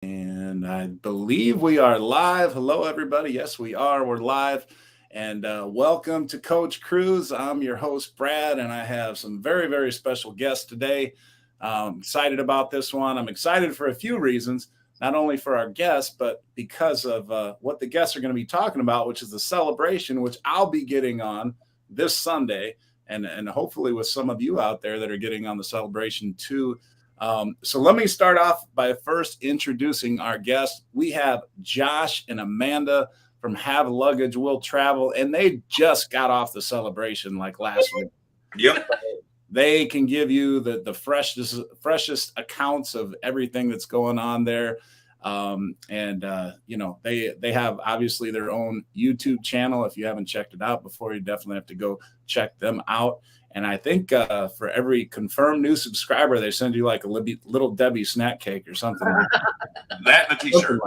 And I believe we are live. Hello, everybody. Yes, we are. We're live. And welcome to Coach Cruise. I'm your host, Brad, and I have some very, very special guests today. Excited about this one. I'm excited for a few reasons, not only for our guests, but because of what the guests are going to be talking about, which is the celebration, which I'll be getting on this Sunday. And hopefully with some of you out there that are getting on the celebration too. So let me start off by first introducing our guests. We have Josh and Amanda from Have Luggage Will Travel, and they just got off the celebration like last week. Yep. They can give you the freshest accounts of everything that's going on there. And they have obviously their own YouTube channel. If you haven't checked it out before, you definitely have to go check them out. And I think for every confirmed new subscriber, they send you like a little Debbie snack cake or something. That and a t-shirt.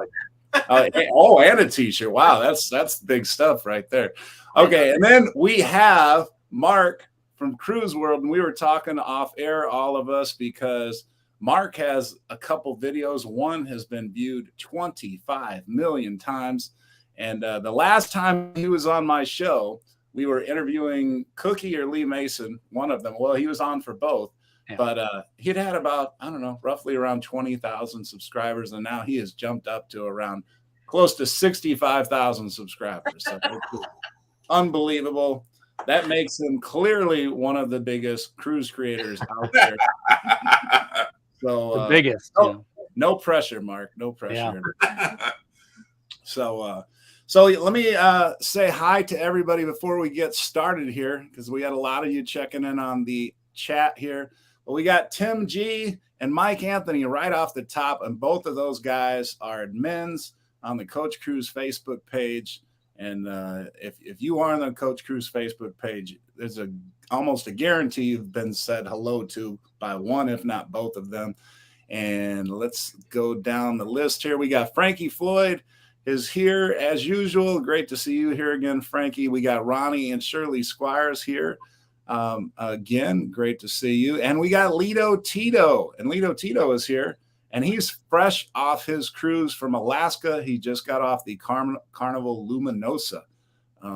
And a t-shirt. Wow, that's big stuff right there. Okay, and then we have Mark from Cruise World, and we were talking off air, all of us, because Mark has a couple videos. One has been viewed 25 million times. And the last time he was on my show, we were interviewing Cookie or Lee Mason, one of them. Well, he was on for both. Yeah. But he'd had about, I don't know, roughly around 20,000 subscribers. And now he has jumped up to around close to 65,000 subscribers. So unbelievable. That makes him clearly one of the biggest cruise creators out there. So the biggest. No pressure, Mark. No pressure. Yeah. So let me say hi to everybody before we get started here, because we got a lot of you checking in on the chat here. But we got Tim G and Mike Anthony right off the top, and both of those guys are admins on the Coach Cruise Facebook page. And if you are on the Coach Cruise Facebook page, there's almost a guarantee you've been said hello to by one, if not both of them. And let's go down the list here. We got Frankie Floyd is here as usual. Great to see you here again, Frankie. We got Ronnie and Shirley Squires here. Again, great to see you. And we got Lido Tito. And Lido Tito is here. And he's fresh off his cruise from Alaska. He just got off the Carnival Luminosa.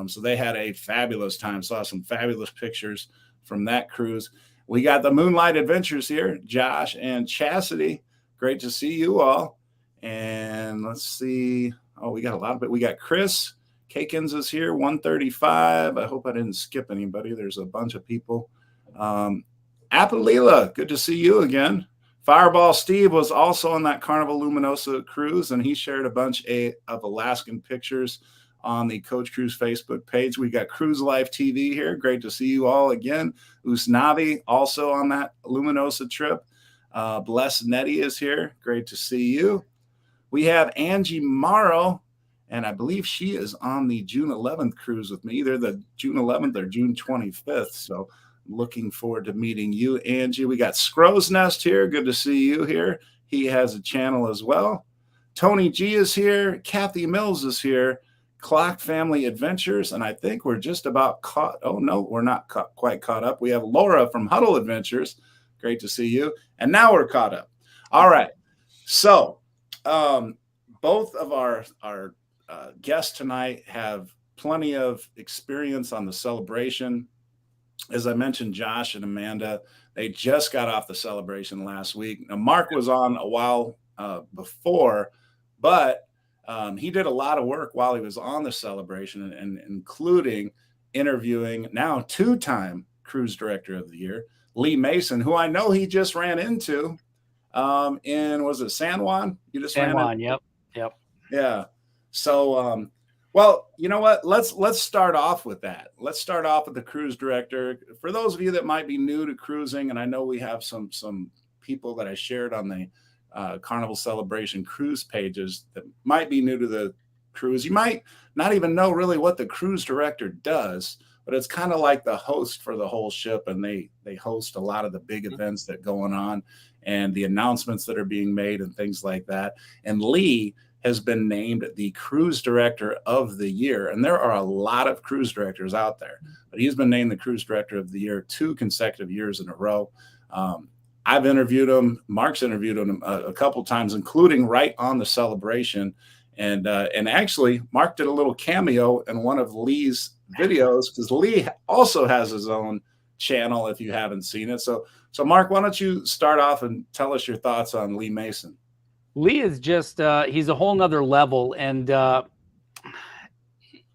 So they had a fabulous time. Saw some fabulous pictures from that cruise. We got the Moonlight Adventures here, Josh and Chastity. Great to see you all. And let's see. Oh, we got a lot of it. We got Chris Kakins is here, 135. I hope I didn't skip anybody. There's a bunch of people. Apalila, good to see you again. Fireball Steve was also on that Carnival Luminosa cruise, and he shared a bunch of Alaskan pictures on the Coach Cruise Facebook page. We got Cruise Life TV here. Great to see you all again. Usnavi also on that Luminosa trip. Bless Nettie is here. Great to see you. We have Angie Morrow, and I believe she is on the June 11th cruise with me, either the June 11th or June 25th. So looking forward to meeting you, Angie. We got Scrow's Nest here. Good to see you here. He has a channel as well. Tony G is here. Kathy Mills is here. Clock Family Adventures. And I think we're just about caught. Oh, no, we're not quite caught up. We have Laura from Huddle Adventures. Great to see you. And now we're caught up. All right. So both of our guests tonight have plenty of experience on the celebration. As I mentioned, Josh and Amanda, they just got off the celebration last week. Now, Mark was on a while before, but he did a lot of work while he was on the celebration, and including interviewing now two-time Cruise Director of the Year, Lee Mason, who I know he just ran into in, was it San Juan? You just San Juan, yep. Yeah. So, well, you know what? Let's start off with that. Let's start off with the cruise director. For those of you that might be new to cruising, and I know we have some people that I shared on the Carnival Celebration cruise pages that might be new to the cruise. You might not even know really what the cruise director does, but it's kind of like the host for the whole ship, and they host a lot of the big events that going on and the announcements that are being made and things like that. And Lee has been named the Cruise Director of the Year. And there are a lot of cruise directors out there, but he's been named the Cruise Director of the Year 2 consecutive years in a row. I've interviewed him. Mark's interviewed him a couple times, including right on the celebration. And actually, Mark did a little cameo in one of Lee's videos because Lee also has his own channel. If you haven't seen it, so Mark, why don't you start off and tell us your thoughts on Lee Mason? Lee is just he's a whole nother level, and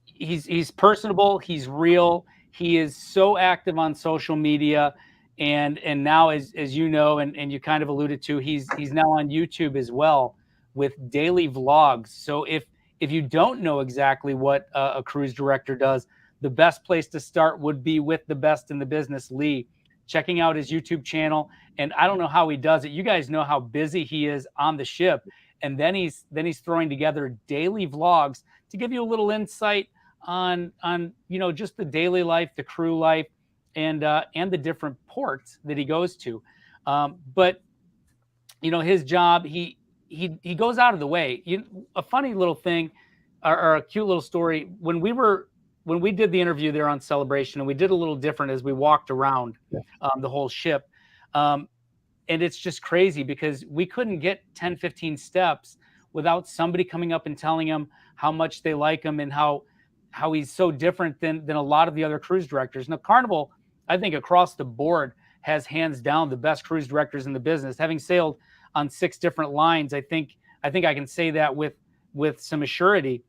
he's personable. He's real. He is so active on social media, and now as you know, and you kind of alluded to, he's now on YouTube as well with daily vlogs. So if you don't know exactly what a cruise director does, the best place to start would be with the best in the business, Lee, checking out his YouTube channel. And I don't know how he does it. You guys know how busy he is on the ship, and then he's throwing together daily vlogs to give you a little insight on just the daily life, the crew life, and the different ports that he goes to. But his job, he goes out of the way. A funny little thing, or a cute little story. When we did the interview there on Celebration, and we did a little different as we walked around the whole ship. And it's just crazy because we couldn't get 10, 15 steps without somebody coming up and telling him how much they like him and how he's so different than a lot of the other cruise directors. Now, Carnival, I think across the board, has hands down the best cruise directors in the business. Having sailed on 6 different lines, I think I can say that with some assurity.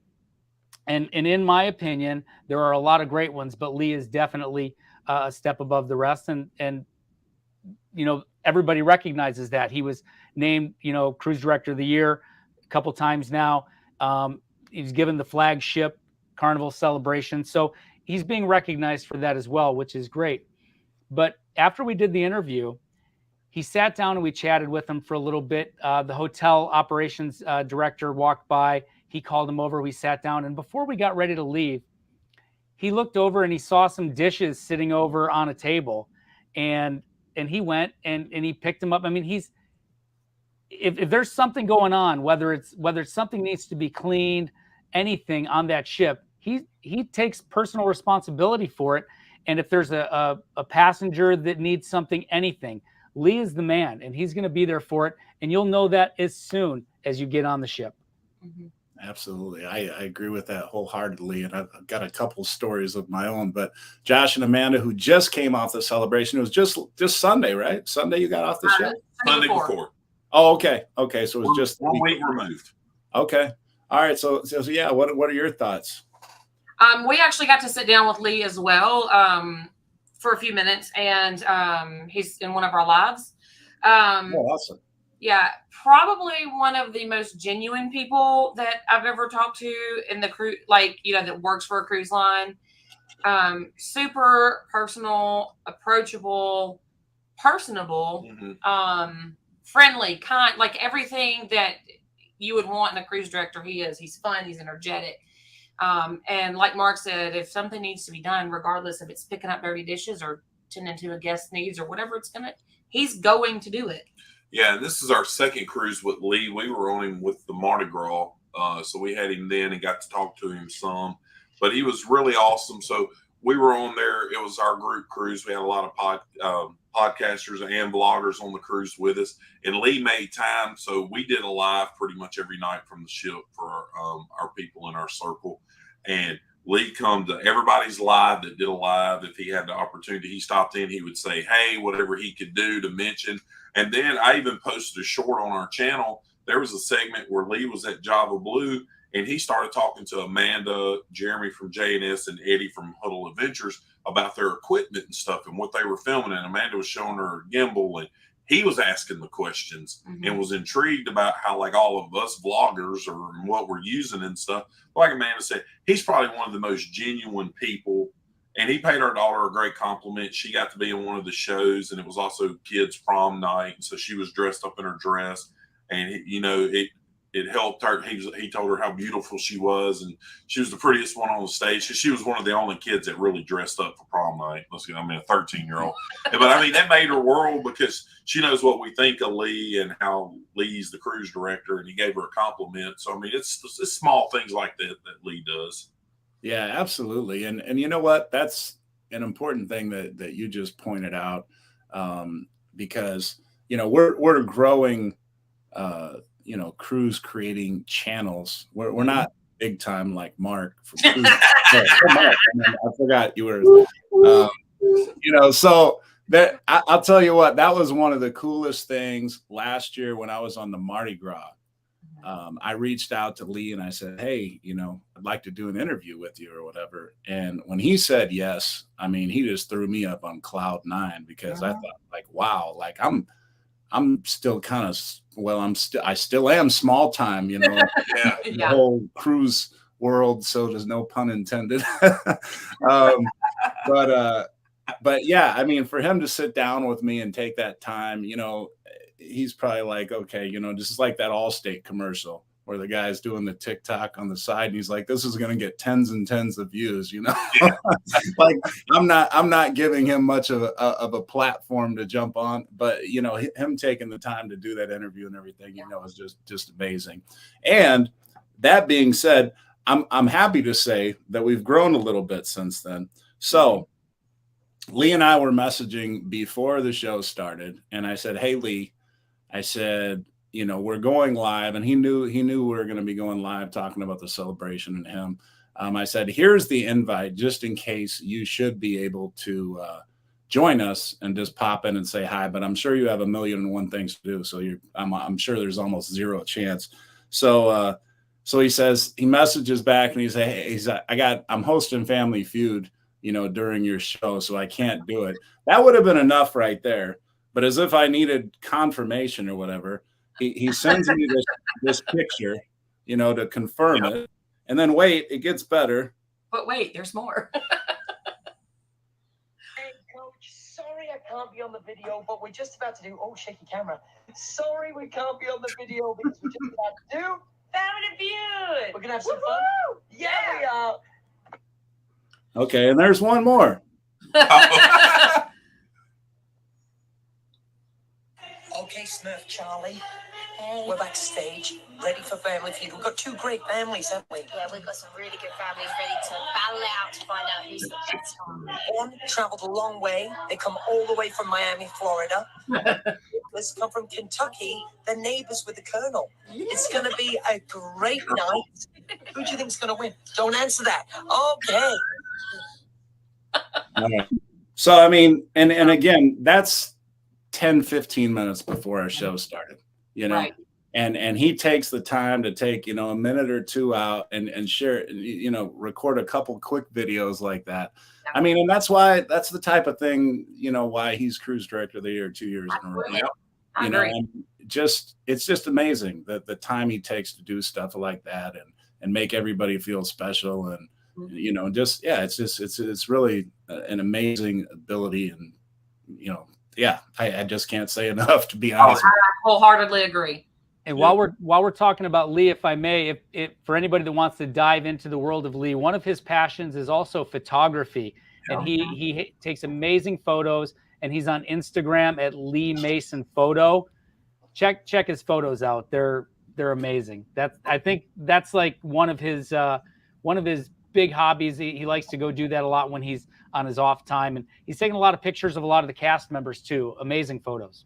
And in my opinion, there are a lot of great ones, but Lee is definitely a step above the rest. And everybody recognizes that. He was named, Cruise Director of the Year a couple times now. He's given the flagship Carnival celebration. So he's being recognized for that as well, which is great. But after we did the interview, he sat down and we chatted with him for a little bit. The hotel operations director walked by. He called him over. We sat down. And before we got ready to leave, he looked over and he saw some dishes sitting over on a table. And he went and he picked them up. I mean, if there's something going on, whether it's something needs to be cleaned, anything on that ship, he takes personal responsibility for it. And if there's a passenger that needs something, anything, Lee is the man, and he's going to be there for it. And you'll know that as soon as you get on the ship. Mm-hmm. Absolutely. I agree with that wholeheartedly. And I've got a couple stories of my own, but Josh and Amanda, who just came off the celebration, it was just Sunday, right? Sunday you got off the ship? Sunday before. Oh, okay. Okay. So it was just 1 week removed. Okay. All right. So yeah, what are your thoughts? We actually got to sit down with Lee as well for a few minutes, and he's in one of our lives. Oh, awesome. Yeah, probably one of the most genuine people that I've ever talked to in the cruise, that works for a cruise line. Super personal, approachable, personable, friendly, kind, like everything that you would want in a cruise director. He is. He's fun. He's energetic. And like Mark said, if something needs to be done, regardless if it's picking up dirty dishes or tending to a guest's needs or whatever he's going to do it. Yeah, and this is our second cruise with Lee. We were on him with the Mardi Gras, so we had him then and got to talk to him some. But he was really awesome. So we were on there. It was our group cruise. We had a lot of podcasters and vloggers on the cruise with us. And Lee made time, so we did a live pretty much every night from the ship for our people in our circle. And Lee come to everybody's live that did a live. If he had the opportunity, he stopped in. He would say, hey, whatever he could do to mention. And then I even posted a short on our channel. There was a segment where Lee was at Java Blue, and he started talking to Amanda, Jeremy from J&S, and Eddie from Huddle Adventures about their equipment and stuff and what they were filming. And Amanda was showing her a gimbal, and he was asking the questions and was intrigued about how, like, all of us vloggers or what we're using and stuff. Like Amanda said, he's probably one of the most genuine people. And he paid our daughter a great compliment. She got to be in one of the shows, and it was also kids' prom night. So she was dressed up in her dress, and it helped her. He told her how beautiful she was, and she was the prettiest one on the stage. She was one of the only kids that really dressed up for prom night. A 13-year-old. But I mean, that made her world because she knows what we think of Lee and how Lee's the cruise director, and he gave her a compliment. So I mean, it's small things like that Lee does. Yeah, absolutely. And you know what? That's an important thing that you just pointed out, because we're growing, cruise creating channels. We're not big time like Mark from Cruise. I forgot you were, so that I'll tell you what, that was one of the coolest things last year when I was on the Mardi Gras. I reached out to Lee and I said, hey, I'd like to do an interview with you or whatever. And when he said yes, I mean, he just threw me up on cloud 9 because I thought like, wow, like I'm still kind of, I still am small time, the whole cruise world. So there's no pun intended. But yeah, I mean, for him to sit down with me and take that time, he's probably like, okay, just like that Allstate commercial where the guy's doing the TikTok on the side and he's like, this is going to get tens and tens of views, like I'm not giving him much of a platform to jump on, but him taking the time to do that interview and everything, is just amazing. And that being said, I'm happy to say that we've grown a little bit since then. So Lee and I were messaging before the show started, and I said, hey, Lee, I said, we're going live, and he knew we were going to be going live talking about the celebration and him. I said, here's the invite just in case you should be able to join us and just pop in and say hi, but I'm sure you have 1,000,001 things to do. So I'm sure there's almost zero chance. So he says, he messages back and he's I'm hosting Family Feud, during your show, so I can't do it. That would have been enough right there. But as if I needed confirmation or whatever, he sends me this picture, to confirm it. And then wait, it gets better. But wait, there's more. Hey, Coach, sorry I can't be on the video, but we're just about to do, shaky camera. Sorry we can't be on the video because we're just about to do Family Feud. We're going to have some fun. Yeah, we are. Okay, and there's one more. Okay, Smurf Charlie. Hey. We're backstage, ready for Family Feud. We've got 2 great families, haven't we? Yeah, we've got some really good families ready to battle it out to find out who's the best one. One traveled a long way. They come all the way from Miami, Florida. Let's come from Kentucky. They're neighbors with the Colonel. It's going to be a great night. Who do you think's going to win? Don't answer that. Okay. So, I mean, and again, that's 10-15 minutes before our show started, Right. and he takes the time to take, a minute or two out and share, record a couple quick videos like that. Yeah. I mean, and that's the type of thing, why he's Cruise Director of the Year 2 years in a row. And it's just amazing that the time he takes to do stuff like that and make everybody feel special and, it's really an amazing ability. And, I just can't say enough, to be honest. I wholeheartedly agree. And while we're talking about Lee, if I may, if for anybody that wants to dive into the world of Lee, one of his passions is also photography. And he takes amazing photos, and he's on Instagram at Lee Mason Photo. Check his photos out. They're amazing. I think that's like one of his big hobbies. He likes to go do that a lot when he's on his off time, and he's taking a lot of pictures of a lot of the cast members too. Amazing photos.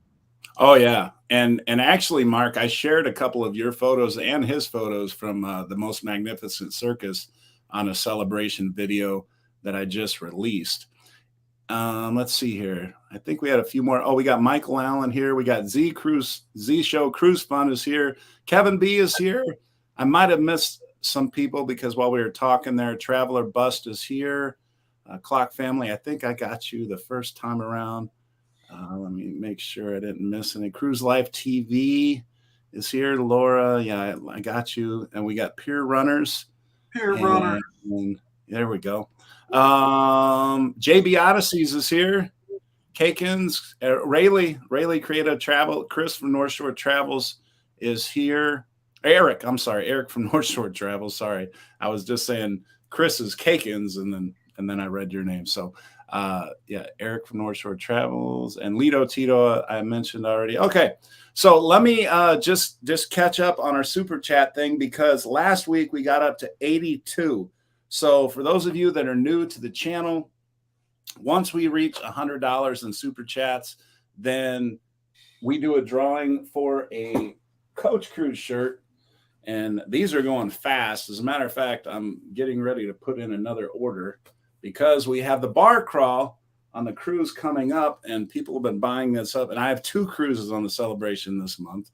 Oh yeah. And actually, Mark, I shared a couple of your photos and his photos from the Most Magnificent Circus on a celebration video that I just released. Let's see here. I think we had a few more. Oh, we got Michael Allen here. We got Z Show Cruise Fun is here. Kevin B is here. I might have missed some people because while we were talking there, Traveler Bust is here. Clock Family, I think I got you the first time around. Let me make sure I didn't miss any. Cruise Life TV is here. Laura, yeah, I got you. And we got Peer Runners. And there we go. JB Odysseys is here. Kakins, Rayleigh Creative Travel. Chris from North Shore Travels is here. Eric from North Shore Travels. Sorry, I was just saying Chris is Kakins, and then I read your name. So, Eric from North Shore Travels and Lido Tito I mentioned already. Okay, so let me just catch up on our super chat thing because last week we got up to 82. So for those of you that are new to the channel, once we reach $100 in super chats, then we do a drawing for a Coach Cruise shirt, and these are going fast. As a matter of fact, I'm getting ready to put in another order because we have the bar crawl on the cruise coming up, and people have been buying this up. And I have 2 cruises on the celebration this month.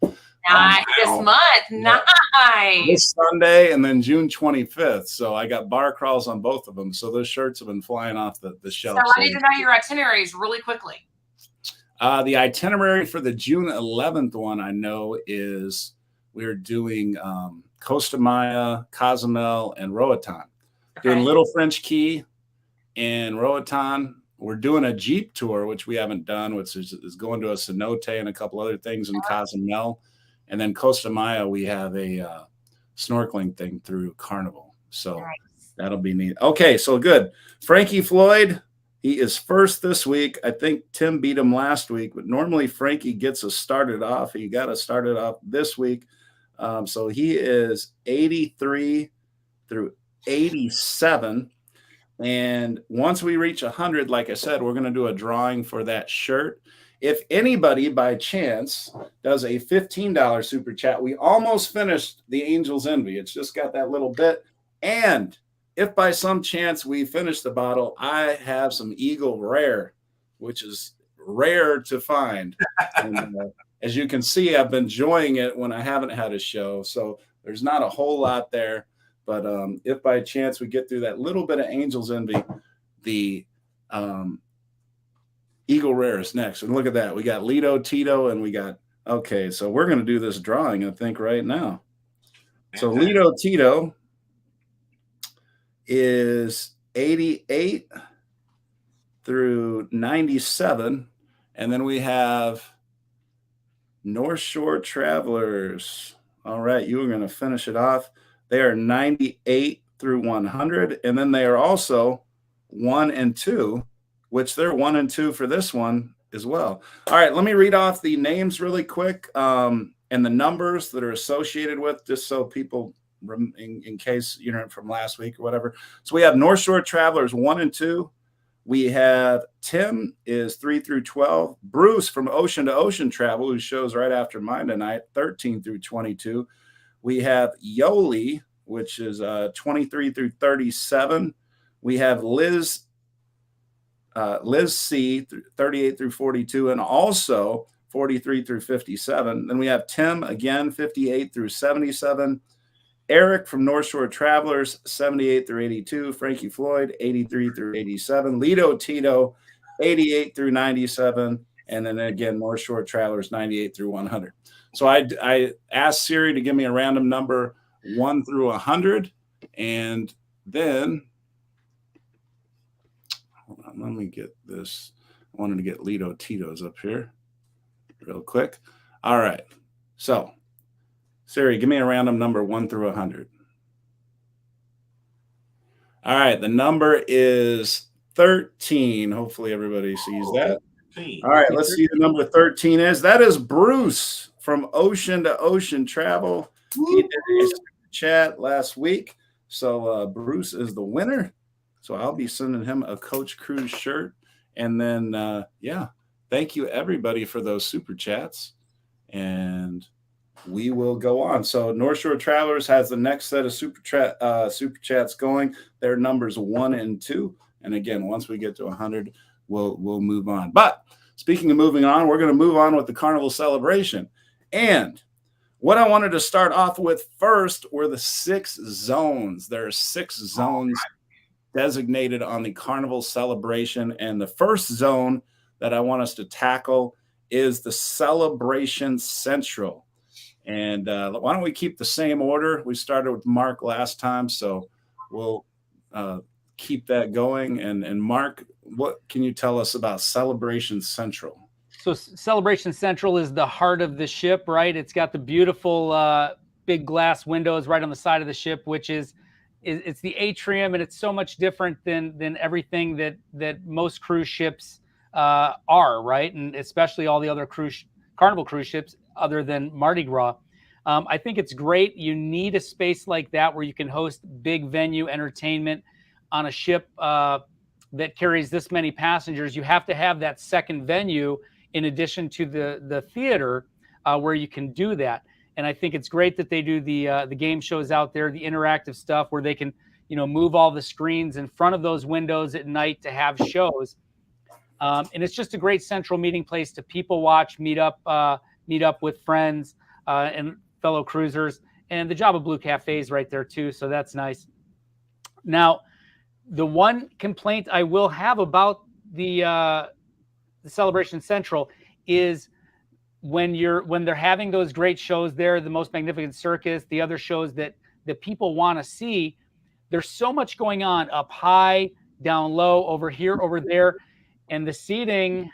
Nice. This month. Yeah. Nice. This Sunday and then June 25th. So I got bar crawls on both of them. So those shirts have been flying off the shelf. So I need to know your itineraries really quickly. The itinerary for the June 11th one I know is we're doing Costa Maya, Cozumel, and Roatan. Okay. Doing Little French Key and Roatan. We're doing a Jeep tour, which we haven't done, which is going to a cenote and a couple other things in Cozumel. And then Costa Maya, we have a snorkeling thing through Carnival. So Nice. that'll be neat. Okay, so good. Frankie Floyd, he is first this week. I think Tim beat him last week, but normally Frankie gets us started off. He got us started off this week. So he is 83 through 87. And once we reach 100, like I said, we're going to do a drawing for that shirt. If anybody by chance does a $15 super chat, we almost finished the Angel's Envy. It's just got that little bit. And if by some chance we finish the bottle, I have some Eagle Rare, which is rare to find. And, as you can see, I've been enjoying it when I haven't had a show. So there's not a whole lot there. But if by chance we get through that little bit of Angel's Envy, the Eagle Rare is next. And look at that. We got Lido, Tito, and we got, okay, so we're going to do this drawing, I think, right now. So Lido, Tito is 88 through 97. And then we have North Shore Travelers. All right, you are going to finish it off. They are 98 through 100. And then they are also 1 and 2, which they're 1 and 2 for this one as well. All right, let me read off the names really quick and the numbers that are associated with, just so people, in case you're from last week or whatever. So we have North Shore Travelers 1 and 2. We have Tim is 3 through 12. Bruce from Ocean to Ocean Travel, who shows right after mine tonight, 13 through 22. We have Yoli, which is 23 through 37. We have Liz C, 38 through 42, and also 43 through 57. Then we have Tim, again, 58 through 77. Eric from North Shore Travelers, 78 through 82. Frankie Floyd, 83 through 87. Lido Tito, 88 through 97. And then again, North Shore Travelers, 98 through 100. So I asked Siri to give me a random number 1 through 100. And then, hold on, let me get this. I wanted to get Lido Tito's up here real quick. All right. So, Siri, give me a random number 1 through 100. All right. The number is 13. Hopefully everybody sees that. All right. Let's see the number 13 is. That is Bruce from Ocean to Ocean Travel. He did a chat last week. So Bruce is the winner. So I'll be sending him a Coach Cruise shirt. And then, yeah, thank you everybody for those super chats. And we will go on. So North Shore Travelers has the next set of super chats going. Their numbers 1 and 2. And again, once we get to 100, we'll move on. But speaking of moving on, we're going to move on with the Carnival celebration. And what I wanted to start off with first were the 6 zones. There are 6 zones designated on the Carnival celebration. And the first zone that I want us to tackle is the Celebration Central. And why don't we keep the same order? We started with Mark last time, so we'll keep that going. And Mark, what can you tell us about Celebration Central? So Celebration Central is the heart of the ship, right? It's got the beautiful big glass windows right on the side of the ship, which is it's the atrium, and it's so much different than everything that most cruise ships are, right? And especially all the other Carnival cruise ships other than Mardi Gras. I think it's great. You need a space like that where you can host big venue entertainment on a ship that carries this many passengers. You have to have that second venue in addition to the theater where you can do that. And I think it's great that they do the game shows out there, the interactive stuff where they can, move all the screens in front of those windows at night to have shows. And it's just a great central meeting place to people watch, meet up with friends and fellow cruisers. And the Java Blue Cafe is right there too, so that's nice. Now, the one complaint I will have about the Celebration Central is when they're having those great shows there, the Most Magnificent Circus, the other shows that people want to see, there's so much going on up high, down low, over here, over there, and the seating,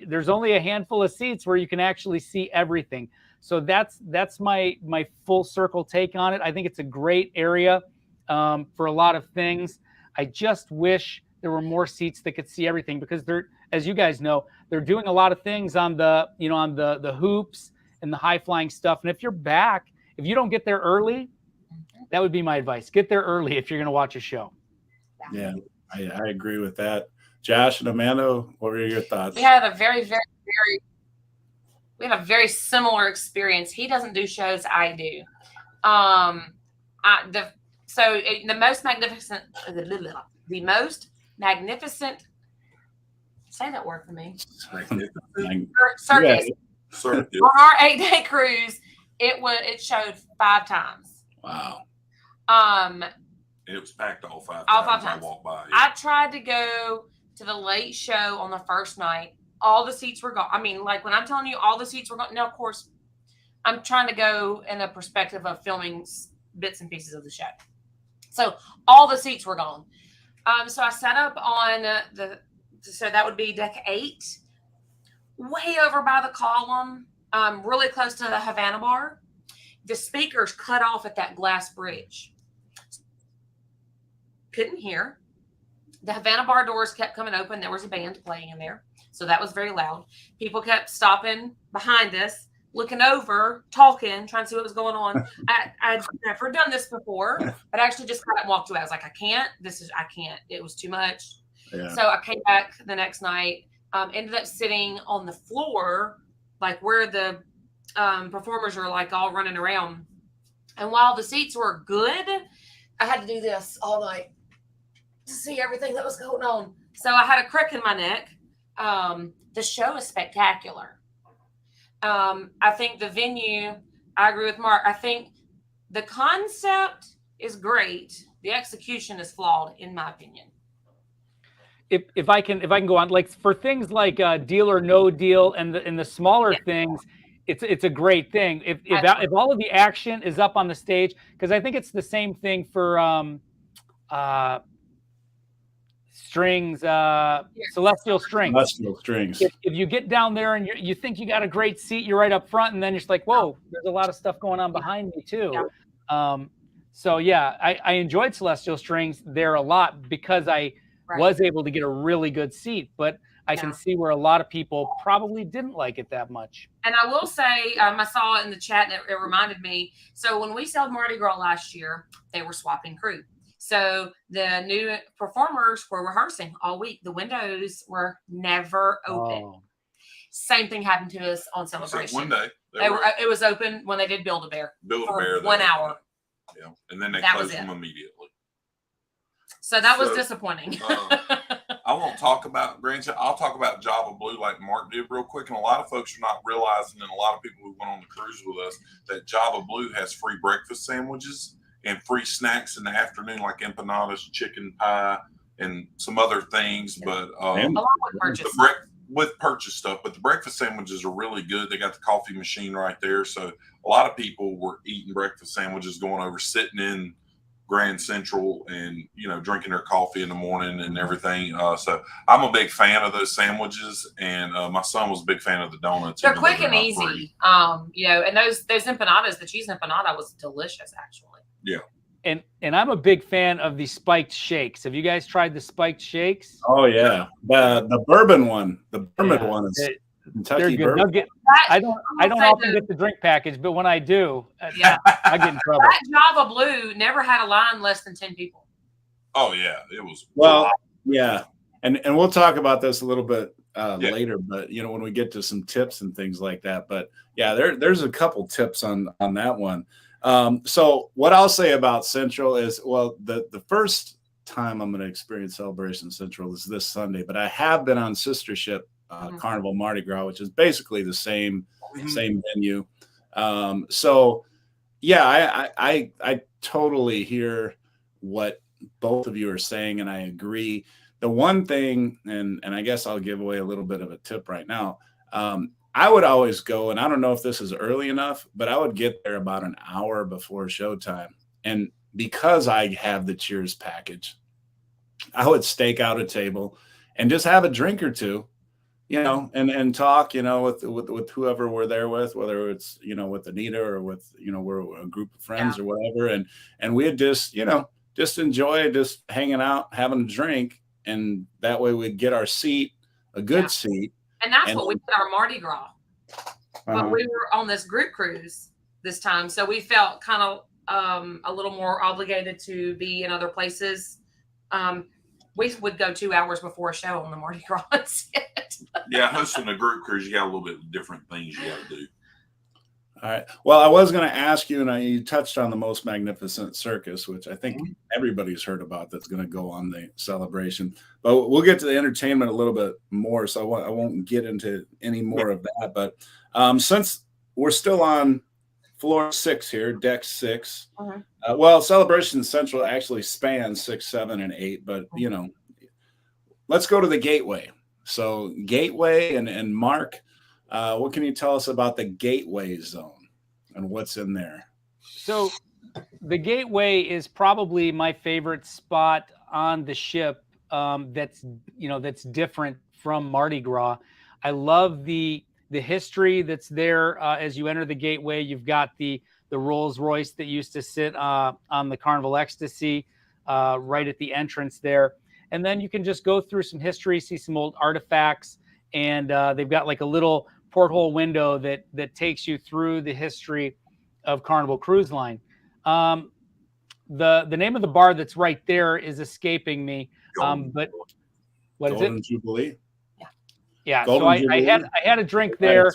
there's only a handful of seats where you can actually see everything. So that's my full circle take on it. I think it's a great area for a lot of things. I just wish there were more seats that could see everything, because they're, as you guys know, they're doing a lot of things on the hoops and the high flying stuff. And if you don't get there early, that would be my advice. Get there early if you're going to watch a show. Yeah, I agree with that. Josh and Amanda, what were your thoughts? We had a very similar experience. He doesn't do shows, I do. The most magnificent, say that word for me. Circus. Circus. On our 8-day cruise, it showed 5 times. Wow. It was packed all 5 times. All 5 times. I walked by. I tried to go to the late show on the first night. All the seats were gone. I mean, like when I'm telling you all the seats were gone. Now, of course, I'm trying to go in a perspective of filming bits and pieces of the show. So all the seats were gone. So I sat up on so that would be deck 8, way over by the column, really close to the Havana bar. The speakers cut off at that glass bridge. Couldn't hear. The Havana bar doors kept coming open. There was a band playing in there. So that was very loud. People kept stopping behind us, looking over, talking, trying to see what was going on. I'd never done this before, but I actually just kind of walked away. I was like, I can't. It was too much. Yeah. So I came back the next night, ended up sitting on the floor, like where the performers are like all running around. And while the seats were good, I had to do this all night to see everything that was going on. So I had a crick in my neck. The show is spectacular. I think the venue, I agree with Mark. I think the concept is great. The execution is flawed, in my opinion. If I can go on, like for things like Deal or No Deal and the smaller things, it's a great thing. If all of the action is up on the stage, because I think it's the same thing for strings, celestial strings. Celestial strings. If you get down there and you think you got a great seat, you're right up front, and then you're just like, whoa, there's a lot of stuff going on behind me too. Yeah. So yeah, I enjoyed celestial strings there a lot because I was able to get a really good seat, but I can see where a lot of people probably didn't like it that much. And I will say, I saw it in the chat and it reminded me. So when we sailed Mardi Gras last year, they were swapping crew. So the new performers were rehearsing all week. The windows were never open. Oh. Same thing happened to us on Celebration. One day. It was open when they did Build-A-Bear. Build-A-Bear. 1 hour. Yeah. And then they closed them immediately. So that was disappointing. I won't talk about Grandson. I'll talk about Java Blue like Mark did real quick. And a lot of folks are not realizing, and a lot of people who went on the cruise with us, that Java Blue has free breakfast sandwiches and free snacks in the afternoon, like empanadas, chicken pie, and some other things. But along with purchase with purchase stuff. But the breakfast sandwiches are really good. They got the coffee machine right there. So a lot of people were eating breakfast sandwiches, going over, sitting in Grand Central and, drinking their coffee in the morning and everything. So I'm a big fan of those sandwiches, and my son was a big fan of the donuts. They're quick and easy. And those empanadas, the cheese empanada was delicious, actually. Yeah. And I'm a big fan of the spiked shakes. Have you guys tried the spiked shakes? Oh yeah. The bourbon one. The bourbon one is Kentucky bourbon. I don't often get the drink package, but when I do, I get in trouble. That Java Blue never had a line less than 10 people. Oh yeah, it was. Well, yeah, and we'll talk about this a little bit later, but when we get to some tips and things like that. But yeah, there's a couple tips on that one. So what I'll say about Central is, well, the first time I'm going to experience Celebration Central is this Sunday, but I have been on Sister Ship Carnival Mardi Gras, which is basically the same venue. So yeah, I totally hear what both of you are saying, and I agree. The one thing, and I guess I'll give away a little bit of a tip right now. I would always go, and I don't know if this is early enough, but I would get there about an hour before showtime. And because I have the Cheers package, I would stake out a table and just have a drink or two, and talk, with whoever we're there with, whether it's, with Anita or with, we're a group of friends or whatever. And we'd just enjoy just hanging out, having a drink. And that way we'd get our seat, a good seat. And that's what we did our Mardi Gras. But we were on this group cruise this time. So we felt kind of a little more obligated to be in other places. We would go 2 hours before a show on the Mardi Gras. Yeah, hosting a group cruise, you got a little bit different things you got to do. All right. Well, I was going to ask you, and you touched on the Most Magnificent Circus, which I think everybody's heard about that's going to go on the celebration. But we'll get to the entertainment a little bit more, so I won't get into any more of that. But since we're still on floor 6 here, deck 6, well, Celebration Central actually spans 6, 7, and 8, but, let's go to the Gateway. So Gateway and Mark, what can you tell us about the Gateway Zone and what's in there? So the Gateway is probably my favorite spot on the ship. That's different from Mardi Gras. I love the history that's there. As you enter the Gateway, you've got the Rolls Royce that used to sit on the Carnival Ecstasy right at the entrance there. And then you can just go through some history, see some old artifacts, and they've got like a little porthole window that takes you through the history of Carnival Cruise Line. The name of the bar that's right there is escaping me. But what Golden is it? Jubilee. Yeah. Golden So I Jubilee. had a drink there.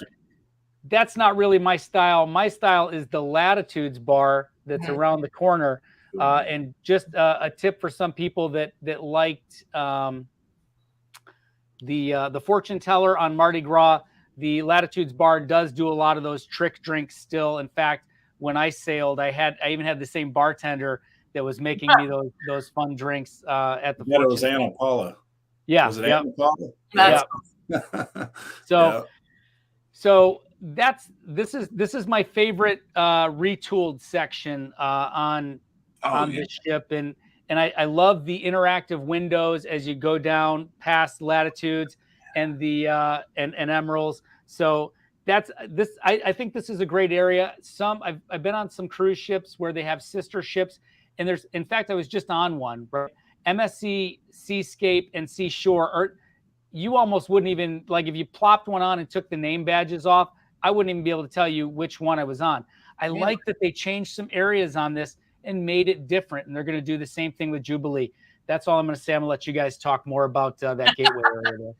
That's not really my style. My style is the Latitudes bar that's around the corner. And just a tip for some people that liked the fortune teller on Mardi Gras, the Latitudes bar does do a lot of those trick drinks still. In fact, when I sailed, I even had the same bartender that was making me those fun drinks at the fortune. It was Anna Paula. Yeah. Was it Anna Paula? Yeah. So this is my favorite retooled section on the ship, and I love the interactive windows as you go down past Latitudes and the and Emeralds. So that's this. I think this is a great area. I've been on some cruise ships where they have sister ships, and in fact I was just on one, right? MSC Seascape and Seashore. You almost wouldn't even, like, if you plopped one on and took the name badges off, I wouldn't even be able to tell you which one I was on. I like that they changed some areas on this and made it different, and they're going to do the same thing with Jubilee. That's all I'm going to say. I'm going to let you guys talk more about that Gateway area there.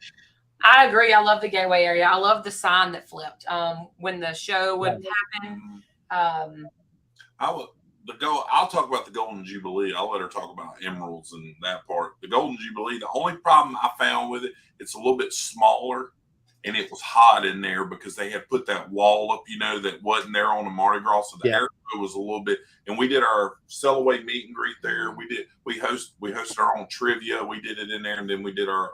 I agree. I love the Gateway area. I love the sign that flipped when the show would happen. I'll talk about the Golden Jubilee. I'll let her talk about Emeralds and that part. The Golden Jubilee, the only problem I found with it, it's a little bit smaller, and it was hot in there because they had put that wall up, that wasn't there on the Mardi Gras. So the air was a little bit, and we did our sell away meet and greet there. We hosted our own trivia. We did it in there, and then we did our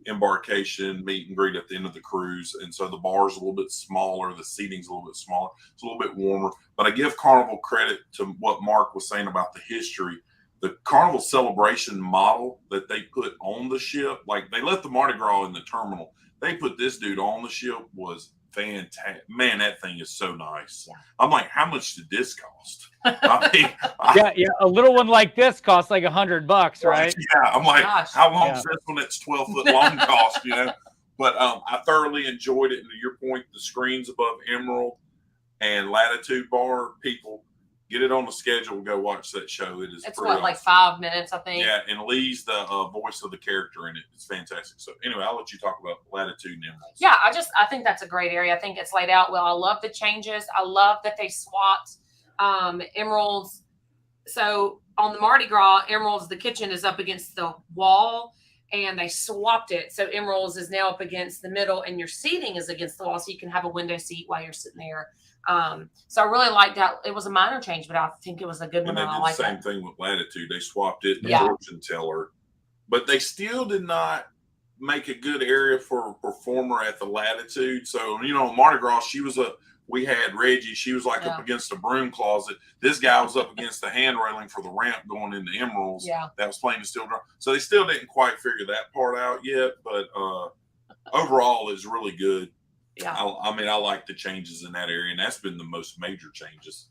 embarkation meet and greet at the end of the cruise. And so the bar's a little bit smaller, the seating's a little bit smaller, it's a little bit warmer. But I give Carnival credit to what Mark was saying about the history. The Carnival celebration model that they put on the ship, like they left the Mardi Gras in the terminal, they put this dude on the ship, was fantastic. Man, that thing is so nice. I'm like, how much did this cost? I mean, a little one like this costs like $100, right? Yeah, I'm like, how long is this one that's 12 foot long cost? But I thoroughly enjoyed it. And to your point, the screens above Emerald and Latitude bar, people, Get it on the schedule. Go watch that show. It is. It's pretty what, like awesome. 5 minutes, I think. Yeah, and Lee's the voice of the character in it. It's fantastic. So anyway, I'll let you talk about Latitude and Emeralds. Yeah, I think that's a great area. I think it's laid out well. I love the changes. I love that they swapped Emeralds. So on the Mardi Gras, Emeralds, the kitchen is up against the wall, and they swapped it. So Emeralds is now up against the middle, and your seating is against the wall, so you can have a window seat while you're sitting there. So I really liked that. It was a minor change, but I think it was a good one. And they did the same thing with Latitude. They swapped it in the fortune teller, but they still did not make a good area for a performer at the Latitude. So, Mardi Gras, we had Reggie. She was like up against a broom closet. This guy was up against the hand railing for the ramp going into Emeralds. Yeah. That was playing the steel drum. So they still didn't quite figure that part out yet, but overall it's really good. Yeah. I like the changes in that area, and that's been the most major changes.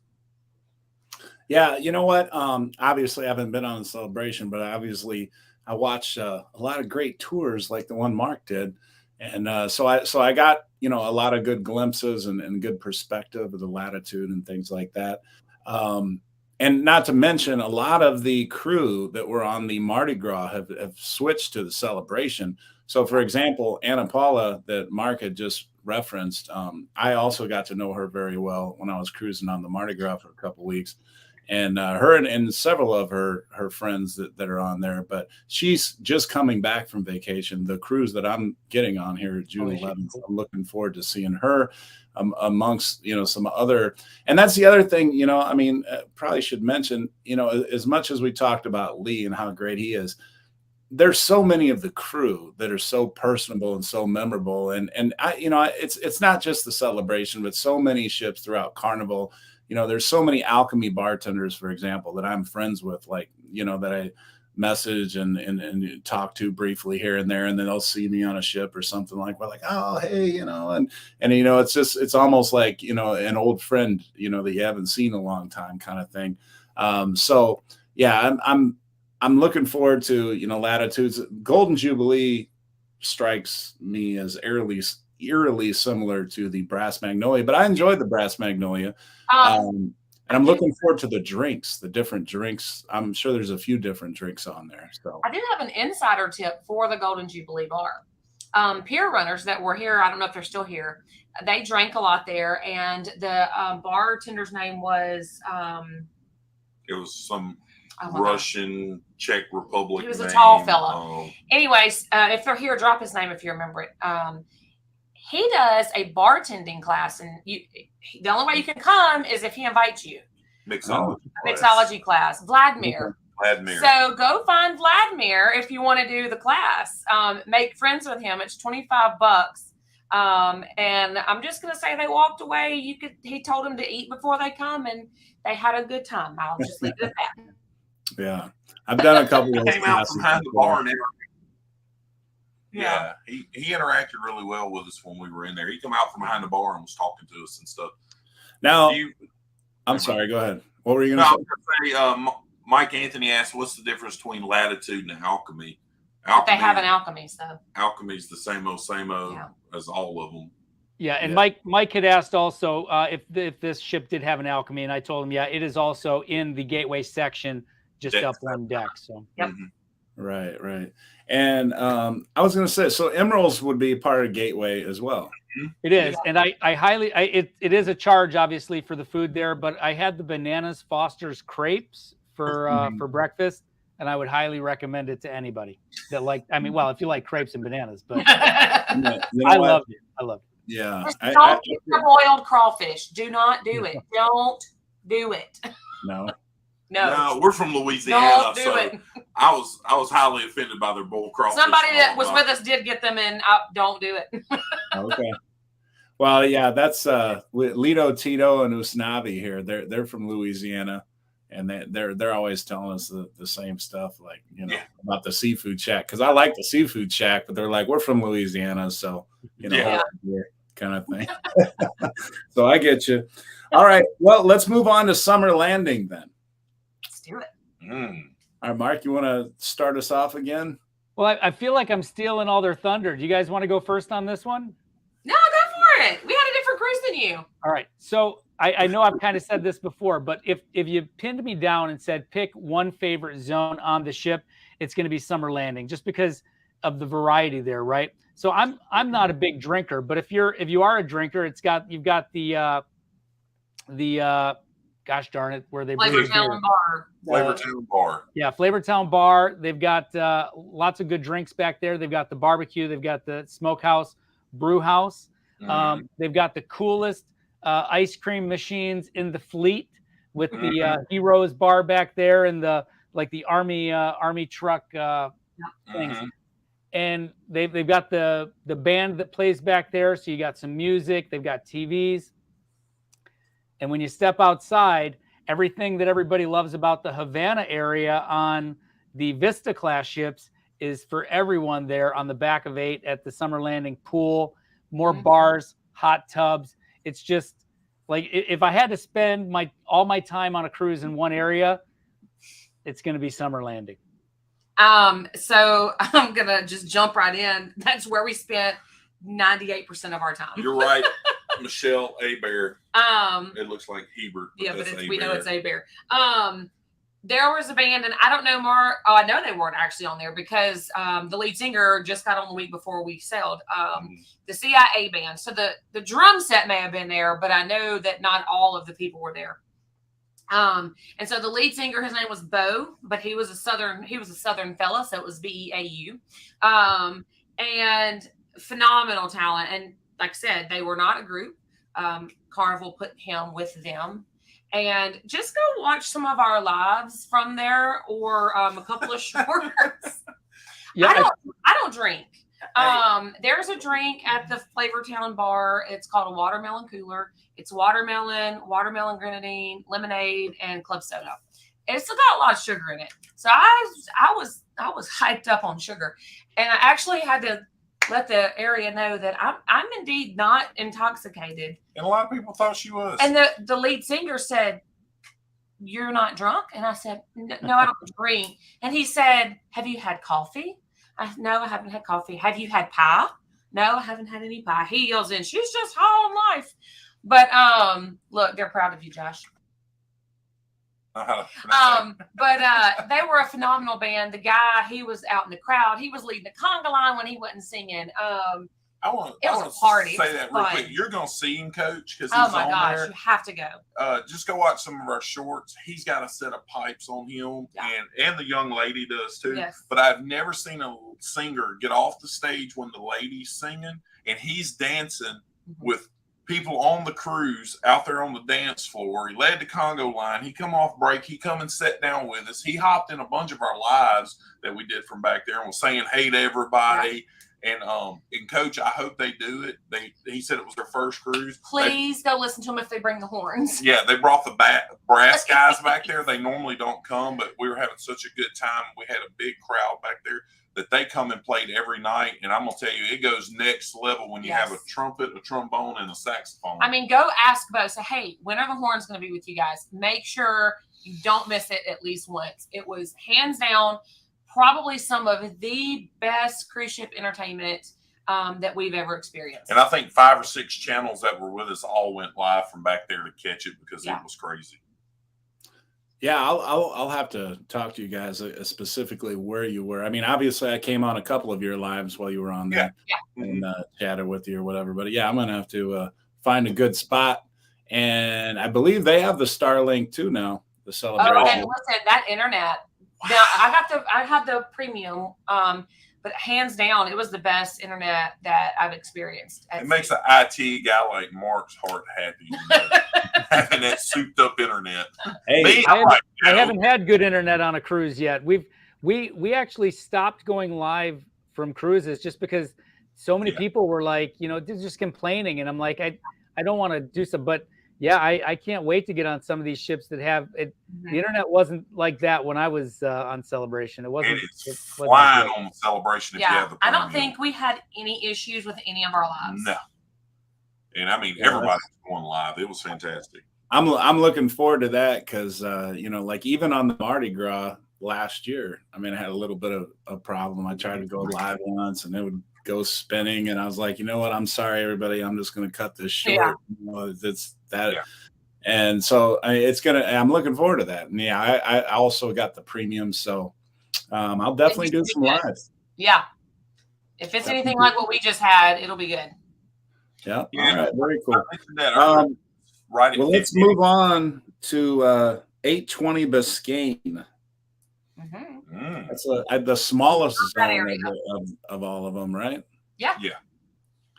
Yeah, you know what? Obviously, I haven't been on a celebration, but I watched a lot of great tours like the one Mark did, and so I got a lot of good glimpses and good perspective of the Latitude and things like that. And not to mention, a lot of the crew that were on the Mardi Gras have switched to the celebration. So, for example, Anna Paula that Mark had just referenced, I also got to know her very well when I was cruising on the Mardi Gras for a couple of weeks. And her and several of her friends that are on there. But she's just coming back from vacation. The cruise that I'm getting on here June 11th, I'm looking forward to seeing her amongst, some other. And that's the other thing, probably should mention, as much as we talked about Lee and how great he is, there's so many of the crew that are so personable and so memorable. And it's not just the celebration, but so many ships throughout Carnival. There's so many Alchemy bartenders, for example, that I'm friends with, like, that I message and talk to briefly here and there. And then they'll see me on a ship or something like, we're like, oh, hey, and it's almost like, an old friend, that you haven't seen in a long time kind of thing. So yeah, I'm looking forward to, Latitudes. Golden Jubilee strikes me as eerily similar to the Brass Magnolia, but I enjoyed the Brass Magnolia. And I'm looking forward to the drinks, the different drinks. I'm sure there's a few different drinks on there. So I do have an insider tip for the Golden Jubilee bar. Pier runners that were here, I don't know if they're still here, they drank a lot there, and the bartender's name was it was some Russian, Czech Republic. He was name. A tall fella. Anyways, if they're here, drop his name if you remember it. He does a bartending class, and the only way you can come is if he invites you. Mixology class. Vladimir. So go find Vladimir if you want to do the class. Make friends with him. It's $25. And I'm just going to say they walked away. He told them to eat before they come, and they had a good time. I'll just leave it at that. Yeah. I've done a couple of came out from behind the bar and yeah, he interacted really well with us when we were in there. He came out from behind the bar and was talking to us and stuff. Now, I'm sorry, go ahead. What were you going to say? I was going to say, Mike Anthony asked, what's the difference between Latitude and Alchemy? They have an Alchemy, so. Alchemy's the same old as all of them. Yeah, and Mike had asked also if this ship did have an Alchemy, and I told him, it is also in the Gateway section, just up on deck. So. Yep. Mm-hmm. Right. And I was going to say, so Emeralds would be part of Gateway as well. It is, and I highly, it is a charge obviously for the food there, but I had the Bananas Foster's crepes for breakfast, and I would highly recommend it to anybody that if you like crepes and bananas, but I love it. Yeah, don't get the boiled crawfish. Do not do it. Don't do it. No, we're from Louisiana. Don't do it. I was highly offended by their boiled crawfish. Somebody that was with us did get them, and don't do it. Okay. Well, yeah, that's Lito, Tito, and Usnavi here. They're from Louisiana, and they're always telling us the same stuff, like about the seafood shack. Because I like the seafood shack, but they're like, we're from Louisiana, so kind of thing. So I get you. All right. Well, let's move on to Summer Landing then. Let's do it. All right, Mark, you want to start us off again? Well, I feel like I'm stealing all their thunder. Do you guys want to go first on this one? No, go for it. We had a different cruise than you. All right. So I know I've kind of said this before, but if you pinned me down and said pick one favorite zone on the ship, it's going to be Summer Landing, just because of the variety there, right? So I'm not a big drinker, but if you are a drinker, you've got the gosh darn it, where they brew beer. Flavortown Bar. Flavortown Bar. Yeah, Flavortown Bar. They've got lots of good drinks back there. They've got the barbecue. They've got the smokehouse, brew house. They've got the coolest ice cream machines in the fleet, with the Heroes bar back there, and the army truck things. And they've got the band that plays back there, so you got some music. They've got TVs. And when you step outside, everything that everybody loves about the Havana area on the Vista class ships is for everyone there on the back of 8 at the Summer Landing pool. More bars, hot tubs. It's just like, if I had to spend all my time on a cruise in one area, it's going to be Summer Landing. So I'm going to just jump right in. That's where we spent 98% of our time. You're right. Michelle Abear. It looks like Hebert. Yeah, but we know it's Abear. There was a band, and I don't know more. Oh, I know they weren't actually on there, because the lead singer just got on the week before we sailed. The CIA band. So the drum set may have been there, but I know that not all of the people were there. And so the lead singer, his name was Bo, but he was a southern fella, so it was Beau. And phenomenal talent. And like I said, they were not a group. Carnival put him with them. And just go watch some of our lives from there, or a couple of shorts. Yeah, I don't drink. There's a drink at the Flavortown Bar. It's called a watermelon cooler. It's watermelon grenadine, lemonade, and club soda. It's still got a lot of sugar in it. So I was hyped up on sugar, and I actually had to let the area know that I'm indeed not intoxicated. And a lot of people thought she was. And the lead singer said, "You're not drunk?" And I said, "No, I don't drink." And he said, "Have you had coffee?" No, I haven't had coffee. "Have you had pie?" "No, I haven't had any pie." He yells in, "She's just high on life." But look, they're proud of you, Josh. But they were a phenomenal band. The guy, he was out in the crowd. He was leading the conga line when he wasn't singing. I want to party. Say that real quick. You're going to see him, Coach, because oh he's my on gosh, there. You have to go. Just go watch some of our shorts. He's got a set of pipes on him, and the young lady does too. Yes. But I've never seen a singer get off the stage when the lady's singing, and he's dancing with people on the cruise out there on the dance floor. He led the Congo line. He come off break. He come and sat down with us. He hopped in a bunch of our lives that we did from back there and was saying hey to everybody. And Coach, I hope they do it. He said it was their first cruise. Please go listen to them if they bring the horns. Yeah, they brought the brass guys back there. They normally don't come, but we were having such a good time. We had a big crowd back there that they come and played every night. And I'm going to tell you, it goes next level when you have a trumpet, a trombone, and a saxophone. I mean, go ask Bo. Say, hey, when are the horns going to be with you guys? Make sure you don't miss it at least once. It was hands down probably some of the best cruise ship entertainment that we've ever experienced. And I think 5 or 6 channels that were with us all went live from back there to catch it, because it was crazy. Yeah, I'll have to talk to you guys specifically where you were. I mean, obviously, I came on a couple of your lives while you were on there and chatted with you or whatever. But yeah, I'm gonna have to find a good spot, and I believe they have the Starlink too now. The celebration. Oh, and listen, that internet. Wow. Now I had the premium, but hands down, it was the best internet that I've experienced. It makes an IT guy like Mark's heart happy, having that souped up internet. Hey, I haven't had good internet on a cruise yet. We actually stopped going live from cruises just because so many people were like, just complaining, and I'm like, I don't want to do some, but yeah, I can't wait to get on some of these ships that have it. The internet wasn't like that when I was on Celebration. It wasn't. It's flying on Celebration if you have the premium. I don't think we had any issues with any of our lives. No. And I mean, everybody's going live. It was fantastic. I'm looking forward to that because like even on the Mardi Gras last year, I mean, I had a little bit of a problem. I tried to go live once, and it would go spinning, and I was like, you know what? I'm sorry, everybody. I'm just going to cut this short. It's that. And so I'm looking forward to that. And yeah, I also got the premium. So I'll definitely do some lives. Yeah. If it's anything like what we just had, it'll be good. Yeah. All right. Very cool. Right. Well, let's move on to 820 Biscayne. Mm-hmm. That's the smallest zone of all of them, right? Yeah. Yeah.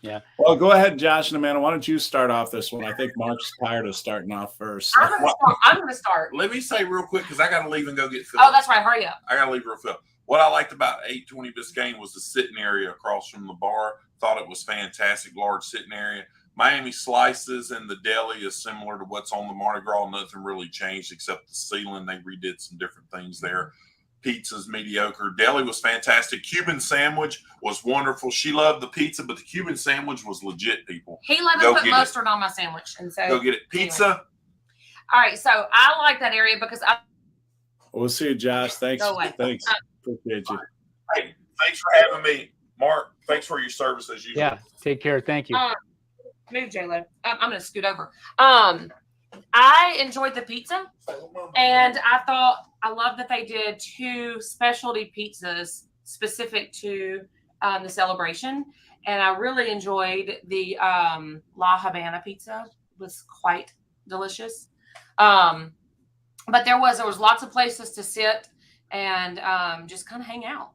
Yeah. Well, go ahead, Josh and Amanda. Why don't you start off this one? I think Mark's tired of starting off first. So. I'm going to start. Let me say real quick, because I got to leave and go get Phil. Oh, that's right. Hurry up. I got to leave real Phil. What I liked about 820 Biscayne was the sitting area across from the bar. Thought it was fantastic, large sitting area. Miami Slices and the deli is similar to what's on the Mardi Gras. Nothing really changed except the ceiling. They redid some different things there. Pizza's mediocre. Deli was fantastic. Cuban sandwich was wonderful. She loved the pizza, but the Cuban sandwich was legit, people. He let me put mustard on my sandwich. And so go get it. Pizza. Anyway. All right. So I like that area because we'll see you, Josh. Thanks. Thanks. Appreciate you. Hey, thanks for having me. Mark, thanks for your service as usual. Yeah. Take care. Thank you. Move, J-Lo. I'm going to scoot over. I enjoyed the pizza, and I love that they did 2 specialty pizzas specific to the celebration, and I really enjoyed the La Habana pizza. It was quite delicious. But there was lots of places to sit and just kind of hang out.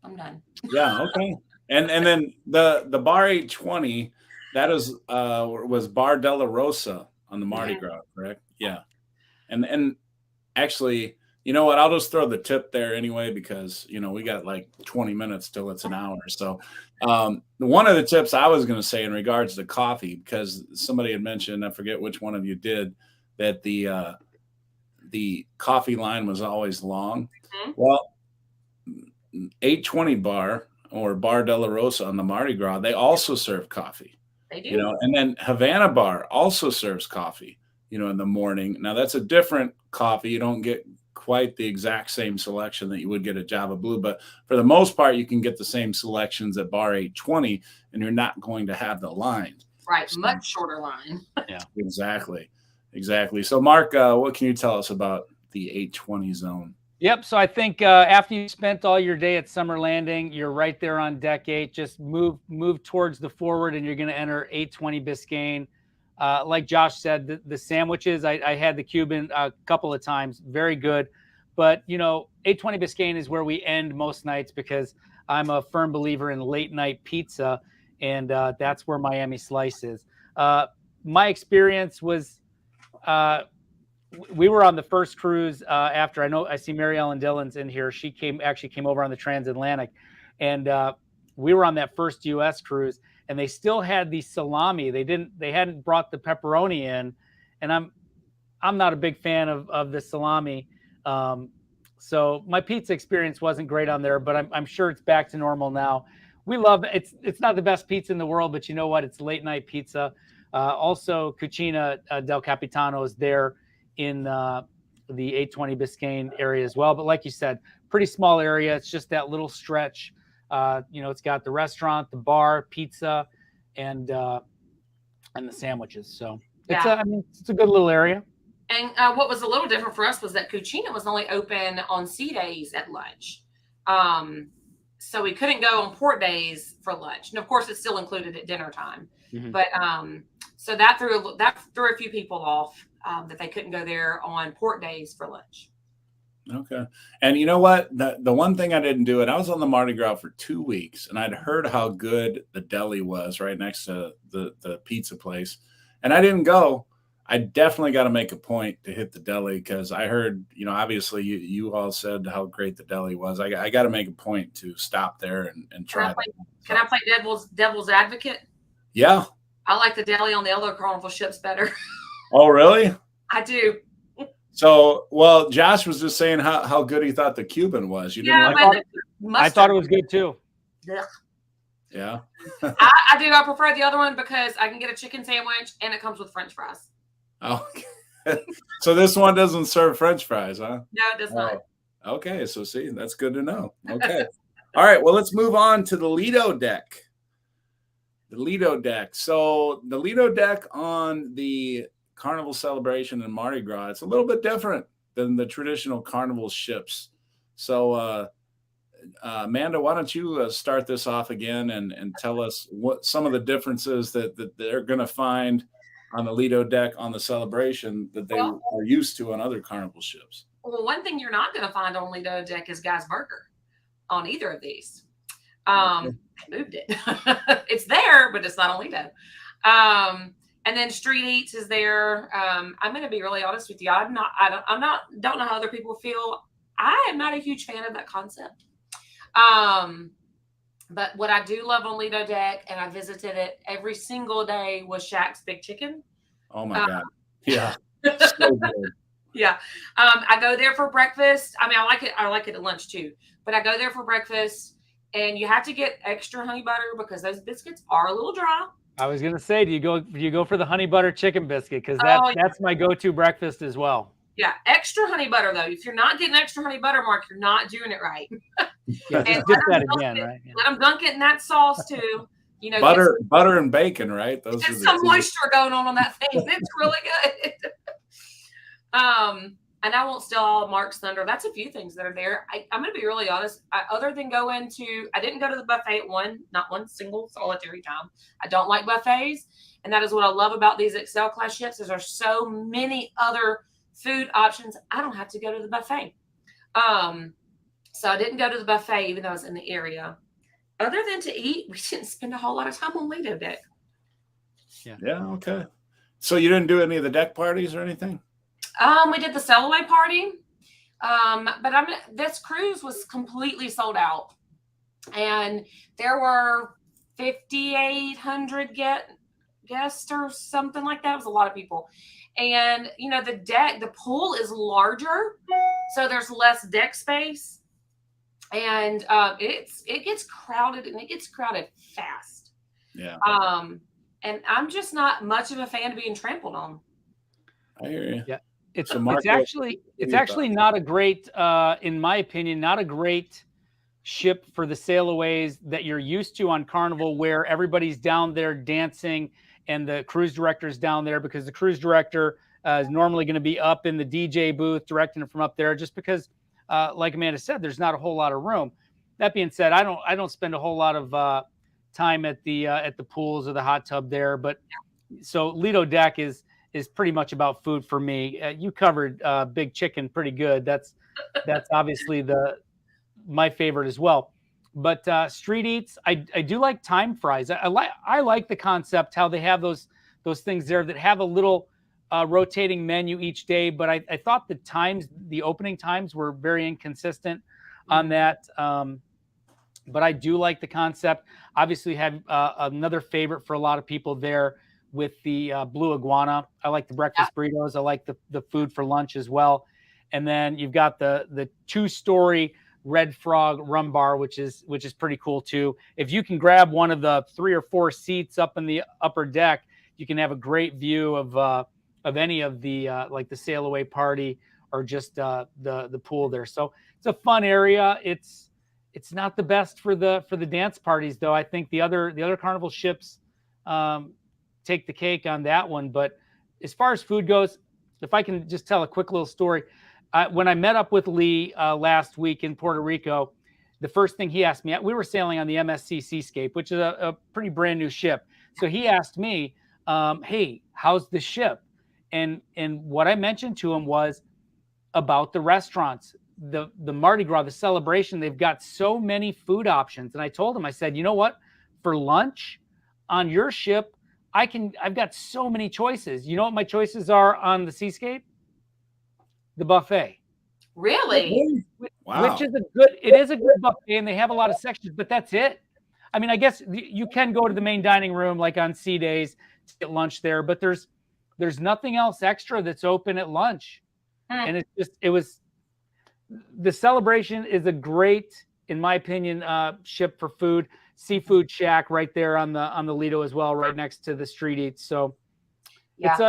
I'm done. Yeah. Okay. And then the bar 820. That was Bar Della Rosa on the Mardi Gras, correct? Yeah. And actually, you know what? I'll just throw the tip there anyway, because, we got like 20 minutes till it's an hour. So one of the tips I was going to say in regards to coffee, because somebody had mentioned, I forget which one of you did, that the coffee line was always long. Mm-hmm. Well, 820 bar or Bar Della Rosa on the Mardi Gras, they also serve coffee. They do. And then Havana Bar also serves coffee, in the morning. Now that's a different coffee. You don't get quite the exact same selection that you would get at Java Blue, but for the most part, you can get the same selections at Bar 820, and you're not going to have the line. Right. So, much shorter line. Yeah, exactly. So Mark, what can you tell us about the 820 zone? Yep. So I think after you spent all your day at Summer Landing, you're right there on deck 8. Just move towards the forward, and you're going to enter 820 Biscayne. Like Josh said, the sandwiches, I had the Cuban a couple of times, very good. But 820 Biscayne is where we end most nights, because I'm a firm believer in late night pizza, and that's where Miami Slice is. My experience was. We were on the first cruise after. I see Mary Ellen Dillon's in here. She came over on the transatlantic, and we were on that first U.S. cruise, and they still had the salami. They hadn't brought the pepperoni in, and I'm not a big fan of the salami. So my pizza experience wasn't great on there, but I'm sure it's back to normal now. We love it. It's not the best pizza in the world, but you know what? It's late night pizza. Also, Cucina del Capitano is there in the 820 Biscayne area as well. But like you said, pretty small area. It's just that little stretch. It's got the restaurant, the bar, pizza, and the sandwiches. So it's a good little area. And what was a little different for us was that Cucina was only open on sea days at lunch. So we couldn't go on port days for lunch. And of course, it's still included at dinner time. Mm-hmm. But so that threw a few people off. That they couldn't go there on port days for lunch. Okay. And you know what? The one thing I didn't do, and I was on the Mardi Gras for 2 weeks, and I'd heard how good the deli was right next to the pizza place, and I didn't go. I definitely got to make a point to hit the deli, because I heard, obviously you all said how great the deli was. I got to make a point to stop there and try. Can I play devil's advocate? Yeah. I like the deli on the other Carnival ships better. Oh, really? I do. So, well, Josh was just saying how good he thought the Cuban was. You didn't like it? I thought it was good too. Yeah. I do. I prefer the other one because I can get a chicken sandwich and it comes with French fries. Oh, okay. So this one doesn't serve French fries, huh? No, it does not. Okay. So see, that's good to know. Okay. All right. Well, let's move on to the Lido deck. The Lido deck. So the Lido deck on the Carnival Celebration and Mardi Gras, it's a little bit different than the traditional Carnival ships. So, Amanda, why don't you start this off again and tell us what some of the differences that they're going to find on the Lido deck on the Celebration that they are used to on other Carnival ships? Well, one thing you're not going to find on Lido deck is Guy's Burger on either of these. I moved it. It's there, but it's not on Lido. And then Street Eats is there. I'm going to be really honest with you. don't know how other people feel. I am not a huge fan of that concept. But what I do love on Lido deck, and I visited it every single day, was Shaq's Big Chicken. Oh my God. Yeah. So good. Yeah. I go there for breakfast. I mean, I like it at lunch too, but I go there for breakfast, and you have to get extra honey butter because those biscuits are a little dry. I was going to say, do you go for the honey butter chicken biscuit? Because that's my go-to breakfast as well. Yeah. Extra honey butter though. If you're not getting extra honey butter, Mark, you're not doing it right. Yeah, just dip that again, right? Yeah. Let them dunk it in that sauce too. You know, butter and bacon, right? Those there's some moisture going on that thing. It's really good. And I won't steal all of Mark's thunder. That's a few things that are there. I'm going to be really honest. Other than I didn't go to the buffet not one single solitary time. I don't like buffets. And that is what I love about these Excel class ships is there's so many other food options. I don't have to go to the buffet. So I didn't go to the buffet, even though I was in the area. Other than to eat, we didn't spend a whole lot of time on Lido deck. Yeah. Okay. So you didn't do any of the deck parties or anything? We did the sail away party. But this cruise was completely sold out. And there were 5,800 guests or something like that. It was a lot of people. And, you know, the pool is larger, so there's less deck space. And it gets crowded, and it gets crowded fast. Yeah. And I'm just not much of a fan of being trampled on. I hear you. Yeah. It's actually not a great, in my opinion, not a great ship for the sailaways that you're used to on Carnival, where everybody's down there dancing and the cruise director's down there, because the cruise director is normally going to be up in the DJ booth directing it from up there, just because, like Amanda said, there's not a whole lot of room. That being said, I don't spend a whole lot of time at the pools or the hot tub there, but so Lido deck is pretty much about food for me. You covered Big Chicken pretty good. That's obviously my favorite as well. But Street Eats, I do like time fries. I like the concept how they have those things there that have a little rotating menu each day. But I thought the opening times were very inconsistent on that. But I do like the concept. Obviously, have another favorite for a lot of people there with the Blue Iguana. I like the breakfast burritos. I like the food for lunch as well. And then you've got the 2-story Red Frog rum bar, which is pretty cool too. If you can grab one of the 3 or 4 seats up in the upper deck, you can have a great view of any of the like the sail away party or just the pool there. So it's a fun area. It's not the best for the dance parties though. I think the other Carnival ships take the cake on that one. But as far as food goes, if I can just tell a quick little story. When I met up with Lee last week in Puerto Rico, the first thing he asked me, we were sailing on the MSC Seascape, which is a pretty brand new ship. So he asked me, hey, how's the ship? And what I mentioned to him was about the restaurants, the Mardi Gras, the celebration. They've got so many food options. And I told him, I said, you know what? For lunch on your ship, I've got so many choices. You know what my choices are on the Seascape? The buffet. Really? Wow. It is a good buffet, and they have a lot of sections, but that's it. I mean, I guess you can go to the main dining room like on sea days to get lunch there, but there's nothing else extra that's open at lunch. And the celebration is a great, in my opinion, ship for food. Seafood Shack right there on the Lido as well, right next to the Street Eats. So it's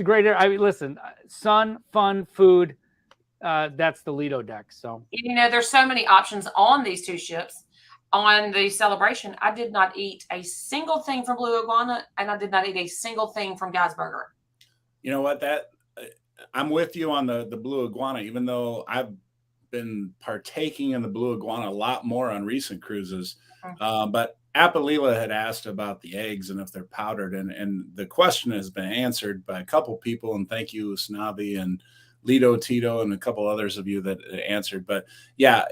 a great area. I mean, listen, sun, fun, food. That's the Lido deck. So you know, there's so many options on these two ships. on the celebration, I did not eat a single thing from Blue Iguana, and I did not eat a single thing from Guy's Burger. You know what? I'm with you on the Blue Iguana, even though I've been partaking in the Blue Iguana a lot more on recent cruises. But Apalila had asked about the eggs and if they're powdered, and the question has been answered by a couple people. And thank you, Snavi and Lido Tito and a couple others of you that answered. But yeah,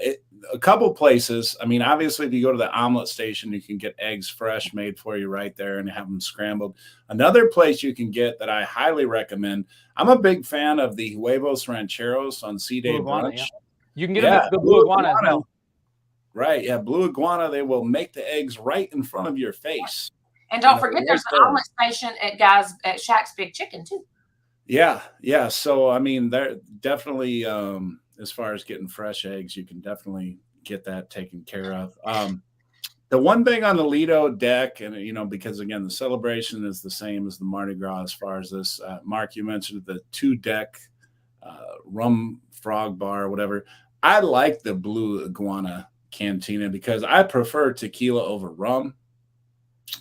a couple places. I mean, obviously, if you go to the omelet station, you can get eggs fresh made for you right there and have them scrambled. Another place you can get that I highly recommend. I'm a big fan of the Huevos Rancheros on Sea Day Brunch. Yeah. You can get the Blue Iguana as well. Right. Yeah. Blue Iguana, they will make the eggs right in front of your face. And don't forget, there's an omelet station at Shaq's Big Chicken, too. Yeah. Yeah. So, I mean, they're definitely, as far as getting fresh eggs, you can definitely get that taken care of. The one thing on the Lido deck, and, you know, because, again, the celebration is the same as the Mardi Gras as far as this. Mark, you mentioned the 2-deck rum frog bar or whatever. I like the Blue Iguana Cantina because I prefer tequila over rum,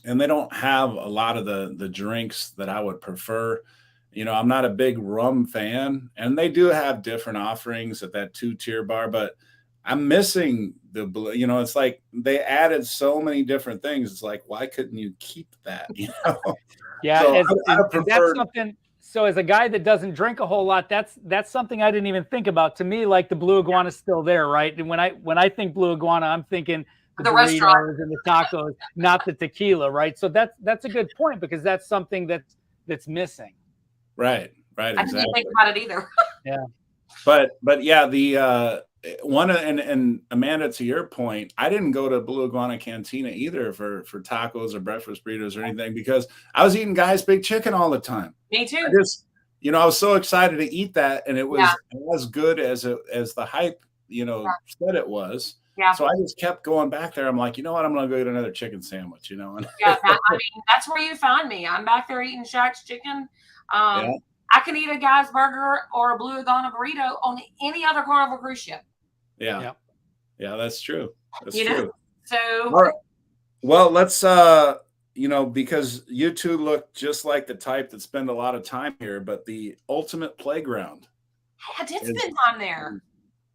and they don't have a lot of the drinks that I would prefer. You know, I'm not a big rum fan, and they do have different offerings at that 2-tier bar, but I'm missing you know, it's like they added so many different things. It's like, why couldn't you keep that? You know? Yeah. So that's something. So as a guy that doesn't drink a whole lot, that's something I didn't even think about. To me, like, the Blue Iguana is still there, right? And when I think Blue Iguana, I'm thinking the burritos restaurant and the tacos, not the tequila, right? So that's a good point, because that's something that's missing. Right. I didn't think about it either. Yeah. But yeah, the one, and Amanda, to your point, I didn't go to Blue Iguana Cantina either for tacos or breakfast burritos or anything, because I was eating Guy's Big Chicken all the time. Me too. I was so excited to eat that, and it was as good as the hype, said it was. Yeah. So I just kept going back there. I'm like, you know what? I'm going to go get another chicken sandwich, And yeah, I mean, that's where you find me. I'm back there eating Shaq's Chicken. I can eat a Guy's Burger or a Blue Iguana burrito on any other Carnival cruise ship. Yeah, that's true. That's true. Know? So, all right. Well, let's, because you two look just like the type that spend a lot of time here, but the ultimate playground. I did spend time there.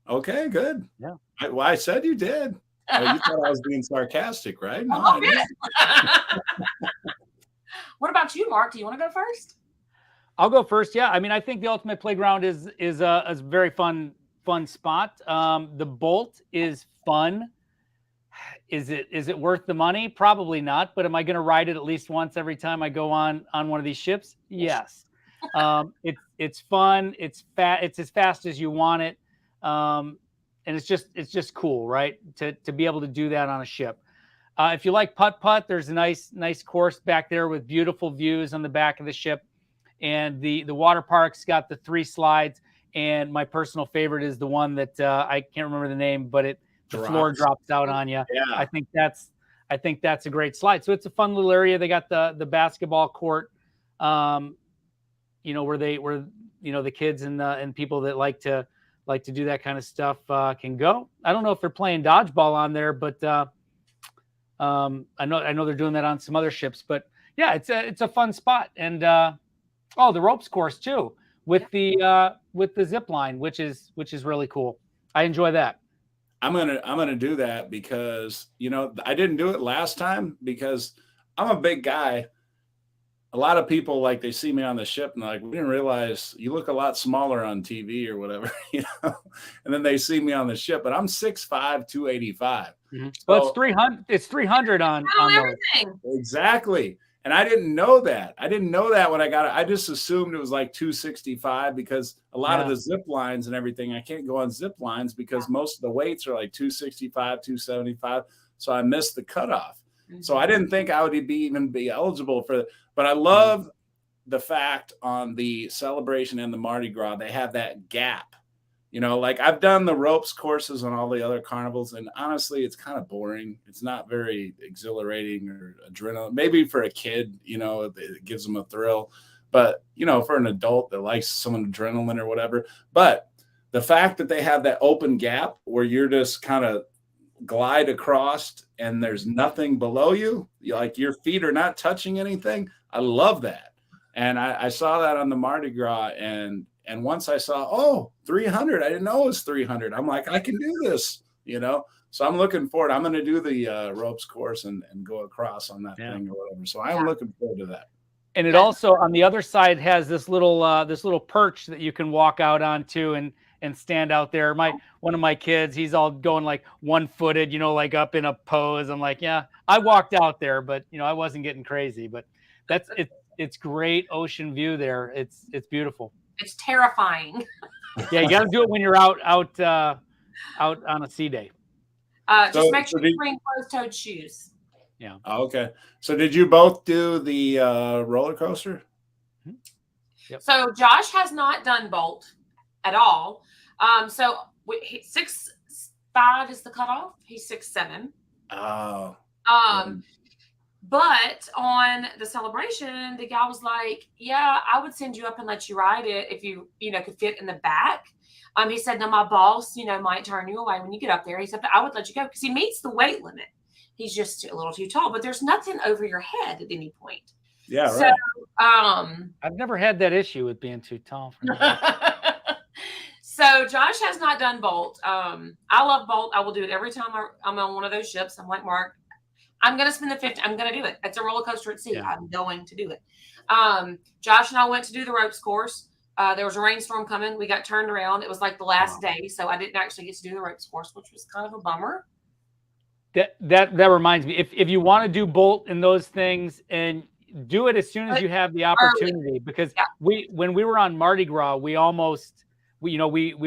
Okay, good. Yeah. I said you did. Well, you thought I was being sarcastic, right? No, What about you, Mark? Do you want to go first? I'll go first. Yeah. I mean, I think the ultimate playground is a very fun spot. The Bolt is fun. Is it worth the money? Probably not. But am I going to ride it at least once every time I go on one of these ships? Yes. It's fun. It's as fast as you want it. And it's just cool, right? To be able to do that on a ship. If you like putt-putt, there's a nice course back there with beautiful views on the back of the ship. And the water park's got the 3 slides. And my personal favorite is the one that I can't remember the name, but the floor drops out on you. Yeah. I think that's a great slide. So it's a fun little area. They got the basketball court, where the kids and people that like to do that kind of stuff can go. I don't know if they're playing dodgeball on there, but I know they're doing that on some other ships. But yeah, it's a fun spot. And the ropes course too, with the zip line, which is really cool. I enjoy that. I'm gonna do that because I didn't do it last time because I'm a big guy. A lot of people, like, they see me on the ship and they're like, we didn't realize you look a lot smaller on TV or whatever, and then they see me on the ship, but I'm 6'5", 285. Mm-hmm. Well, it's 300. It's 300 on everything. Exactly. And I didn't know that. When I got it. I just assumed it was like 265 because a lot of the zip lines and everything, I can't go on zip lines because most of the weights are like 265, 275. So I missed the cutoff. Mm-hmm. So I didn't think I would even be eligible for it. But I love the fact on the celebration and the Mardi Gras, they have that gap. Like, I've done the ropes courses on all the other carnivals, and honestly, it's kind of boring. It's not very exhilarating or adrenaline. Maybe for a kid, it gives them a thrill. But, for an adult that likes some adrenaline or whatever. But the fact that they have that open gap where you're just kind of glide across and there's nothing below you, like your feet are not touching anything. I love that. And I saw that on the Mardi Gras, and once I saw 300, I didn't know it was 300. I'm like, I can do this, So I'm looking forward. I'm going to do the ropes course and go across on that thing or whatever. So I'm looking forward to that. And it also on the other side has this little perch that you can walk out onto and stand out there. One of my kids, he's all going like one-footed, like up in a pose. I'm like, yeah, I walked out there, but I wasn't getting crazy. But it's great ocean view there. It's beautiful. It's terrifying. Yeah, you got to do it when you're out on a sea day. Just make sure you bring closed-toed shoes. Yeah. Oh, okay. So did you both do the roller coaster? Yep. So Josh has not done Bolt at all. So 6'5" is the cutoff. He's 6'7". Oh. But on the celebration, the guy was like, "Yeah, I would send you up and let you ride it if you could fit in the back." He said, "No, my boss, might turn you away when you get up there." He said, "But I would let you go because he meets the weight limit. He's just a little too tall, but there's nothing over your head at any point." Yeah, right. So, I've never had that issue with being too tall for me. So Josh has not done Bolt. I love Bolt. I will do it every time I'm on one of those ships. I'm like, Mark, I'm going to spend the 50. I'm going to do it. It's a roller coaster at sea. Yeah. I'm going to do it. Josh and I went to do the ropes course. There was a rainstorm coming. We got turned around. It was like the last day, so I didn't actually get to do the ropes course, which was kind of a bummer. That reminds me. If you want to do Bolt and those things, and do it as soon as you have the opportunity, because when we were on Mardi Gras, we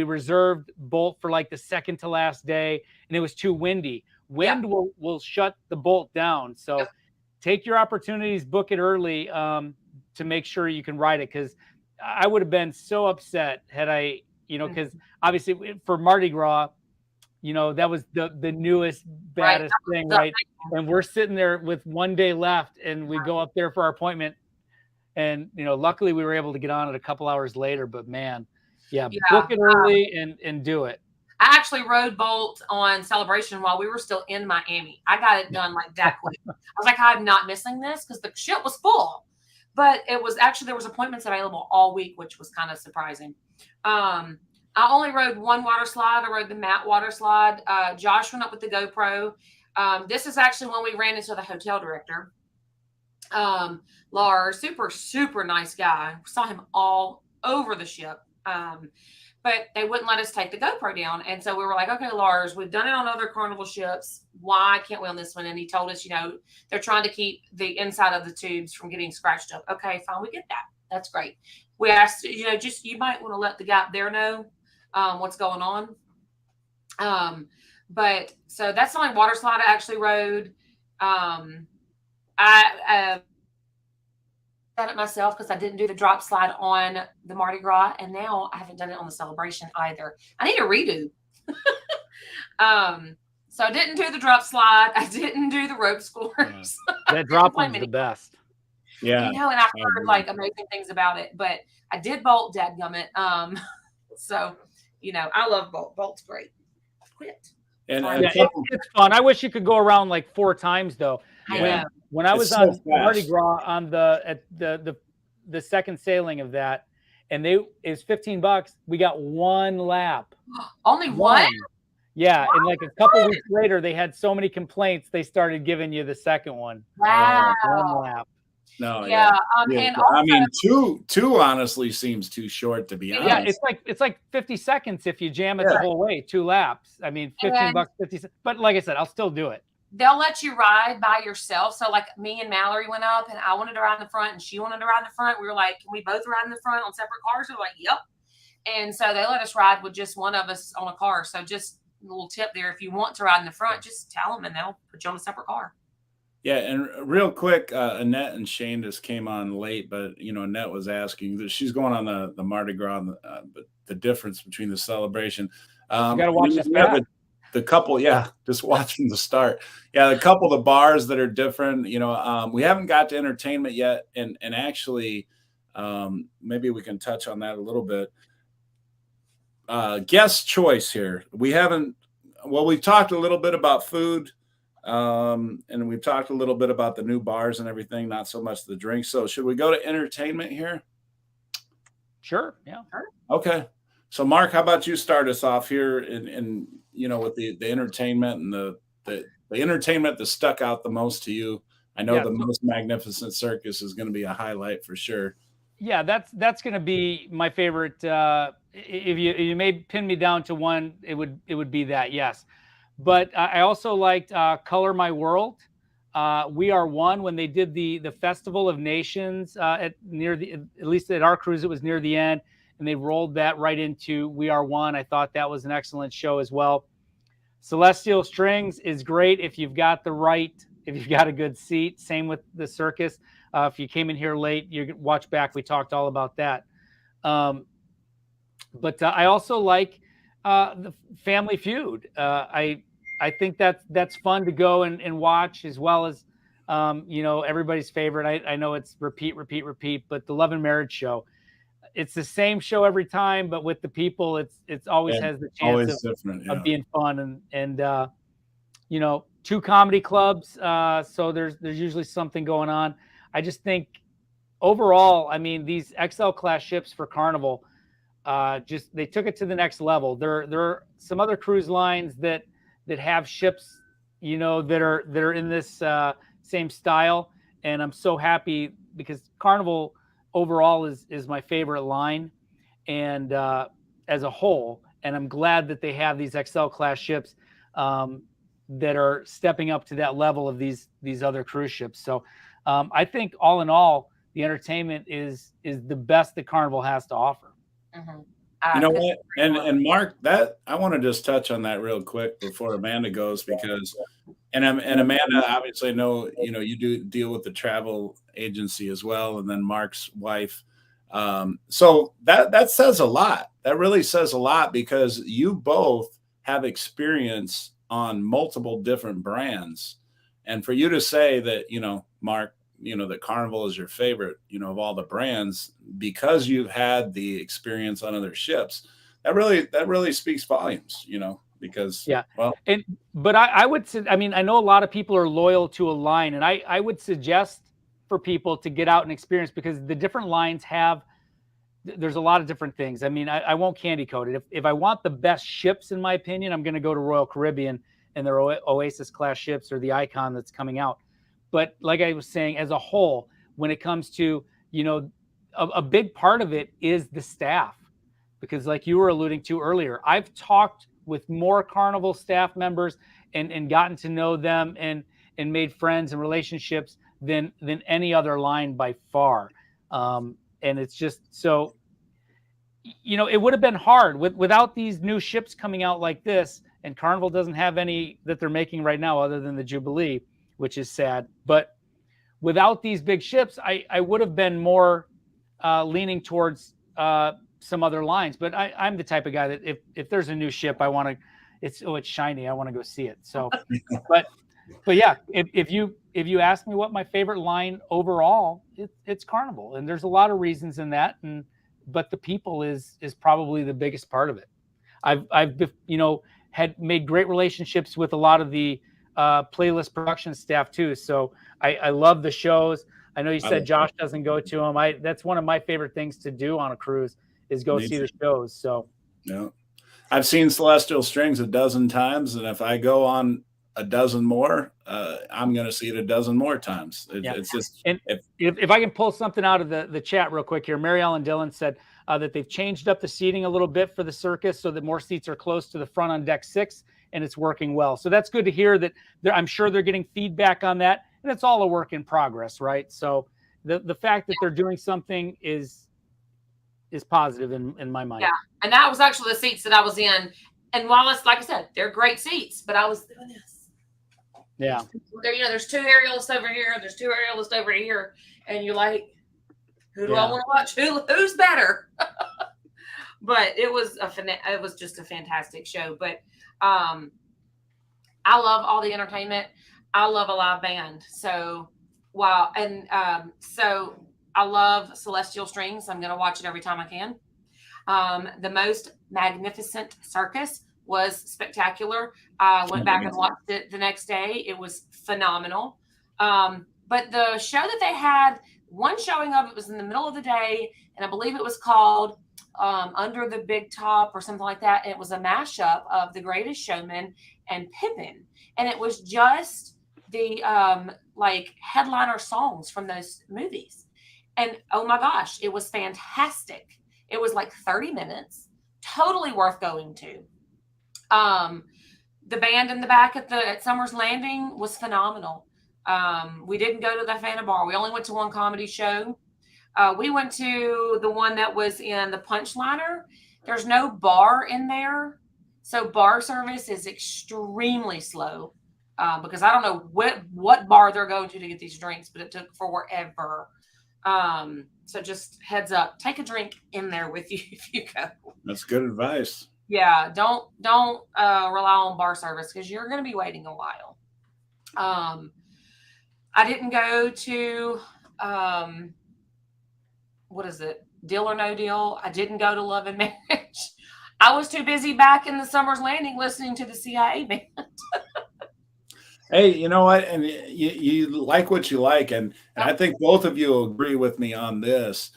reserved Bolt for like the second to last day, and it was too windy. Wind will shut the Bolt down. So take your opportunities, book it early to make sure you can ride it. Because I would have been so upset had I, because obviously for Mardi Gras, that was the newest, baddest thing, right? And we're sitting there with 1 day left, and we go up there for our appointment. And, luckily we were able to get on it a couple hours later, but man, book it early and do it. I actually rode Bolt on Celebration while we were still in Miami. I got it done like that quick. I was like, I'm not missing this because the ship was full. But it was actually, there was appointments available all week, which was kind of surprising. I only rode one water slide. I rode the mat water slide. Josh went up with the GoPro. This is actually when we ran into the hotel director. Lars, super, super nice guy. We saw him all over the ship. But they wouldn't let us take the GoPro down. And so we were like, okay, Lars, we've done it on other Carnival ships. Why can't we on this one? And he told us, they're trying to keep the inside of the tubes from getting scratched up. Okay, fine. We get that. That's great. We asked, you might want to let the guy up there know what's going on. But so that's the only water slide I actually rode. I it myself because I didn't do the drop slide on the Mardi Gras, and now I haven't done it on the Celebration either. I need a redo. So I didn't do the drop slide. I didn't do the ropes course. That drop one's the best. Yeah. And I've heard like amazing things about it, but I did Bolt, dadgummit. So I love Bolt. Bolt's great. Quit. And it's fun. I wish you could go around like 4 times though. When I was on Mardi Gras on the second sailing of that, and it's $15, we got 1 lap. Only one? Yeah, and like a couple weeks later, they had so many complaints, they started giving you the second one. Wow. 1 lap. No, and also, I mean, two honestly seems too short to be honest. Yeah, it's like 50 seconds if you jam it the whole way, 2 laps. I mean, $15, 50. But like I said, I'll still do it. They'll let you ride by yourself. So like me and Mallory went up, and I wanted to ride in the front, and she wanted to ride in the front. We were like, can we both ride in the front on separate cars? We're like, yep. And so they let us ride with just one of us on a car. So just a little tip there: if you want to ride in the front, just tell them, and they'll put you on a separate car. Yeah, and real quick, Annette and Shane just came on late, but Annette was asking that she's going on the Mardi Gras, but the difference between the Celebration. You got to watch this back. The couple, just watch from the start. Yeah, the couple of bars that are different. We haven't got to entertainment yet, and actually, maybe we can touch on that a little bit. Guest choice here. We haven't well, we've talked a little bit about food, and we've talked a little bit about the new bars and everything, not so much the drinks. So should we go to entertainment here? Sure. Yeah. Okay. So Mark, how about you start us off here in with the entertainment and the entertainment that stuck out the most to you. I know the most magnificent circus is going to be a highlight for sure. Yeah, that's going to be my favorite. If you may pin me down to one, it would be that, yes. But I also liked Color My World. We Are One, when they did the Festival of Nations at least at our cruise, it was near the end, and they rolled that right into We Are One. I thought that was an excellent show as well. Celestial Strings is great if you've got a good seat. Same with the circus. If you came in here late, you watch back. We talked all about that. But I also like the Family Feud. I think that's fun to go and watch, as well as everybody's favorite. I know it's repeat, but the Love and Marriage Show. It's the same show every time, but with the people, it's always has the chance of being fun and two comedy clubs. So there's usually something going on. I just think overall, I mean, these XL class ships for Carnival, they took it to the next level. There are some other cruise lines that have ships, that are in this same style, and I'm so happy because Carnival overall is my favorite line, and as a whole, and I'm glad that they have these XL class ships that are stepping up to that level of these other cruise ships. So I think all in all, the entertainment is the best that Carnival has to offer. Mm-hmm. You know what? And Mark, that I want to just touch on that real quick before Amanda goes, because and Amanda, obviously, you do deal with the travel agency as well, and then Mark's wife. So that says a lot. That really says a lot, because you both have experience on multiple different brands, and for you to say that, Mark, that Carnival is your favorite, of all the brands, because you've had the experience on other ships, that really speaks volumes, because but I would say, I mean, I know a lot of people are loyal to a line, and I would suggest for people to get out and experience, because the different lines there's a lot of different things. I mean, I won't candy coat it. If I want the best ships, in my opinion, I'm going to go to Royal Caribbean and their Oasis class ships, or the Icon that's coming out. But like I was saying, as a whole, when it comes to, a big part of it is the staff, because like you were alluding to earlier, I've talked with more Carnival staff members and gotten to know them and made friends and relationships than any other line by far. And it's just so, it would have been hard without these new ships coming out like this, and Carnival doesn't have any that they're making right now other than the Jubilee, which is sad. But without these big ships, I would have been more leaning towards some other lines. But I'm the type of guy that if there's a new ship, I want to, it's shiny, I want to go see it. So, but yeah, if you ask me what my favorite line overall, it's Carnival, and there's a lot of reasons in that, but the people is probably the biggest part of it. I've had made great relationships with a lot of the playlist production staff too. So I love the shows. I know you said Josh doesn't go to them. That's one of my favorite things to do on a cruise is go see the shows. So yeah, I've seen Celestial Strings a dozen times, and if I go on a dozen more, I'm going to see it a dozen more times. It's just, and if I can pull something out of the chat real quick here, Mary Ellen Dillon said that they've changed up the seating a little bit for the circus so that more seats are close to the front on deck 6, and it's working well. So that's good to hear that. I'm sure they're getting feedback on that, and it's all a work in progress, right? So the fact that they're doing something is positive in my mind. Yeah, and that was actually the seats that I was in. And while it's, like I said, they're great seats, but I was doing this. Yeah. There's two aerialists over here. There's two aerialists over here. And you're like, who do I want to watch? Who's better? But it was just a fantastic show. But I love all the entertainment. I love a live band. So so I love Celestial Strings. I'm going to watch it every time I can. The Most Magnificent Circus. was spectacular. I went back and watched it the next day. It was phenomenal. But the show that they had, one showing of it was in the middle of the day, and I believe it was called Under the Big Top or something like that. It was a mashup of The Greatest Showman and Pippin, and it was just the like headliner songs from those movies. And oh my gosh, it was fantastic. It was like 30 minutes, totally worth going to. The band in the back at Summer's Landing was phenomenal. We didn't go to the Havana Bar. We only went to one comedy show. We went to the one that was in the Punchliner. There's no bar in there, so bar service is extremely slow because I don't know what bar they're going to get these drinks, but it took forever. So just heads up, take a drink in there with you if you go. That's good advice. Yeah, don't rely on bar service because you're going to be waiting a while. I didn't go to what is it? Deal or No Deal. I didn't go to Love and Marriage. I was too busy back in the Summer's Landing listening to the CIA band. Hey, you know what? And you like what you like. And I think both of you will agree with me on this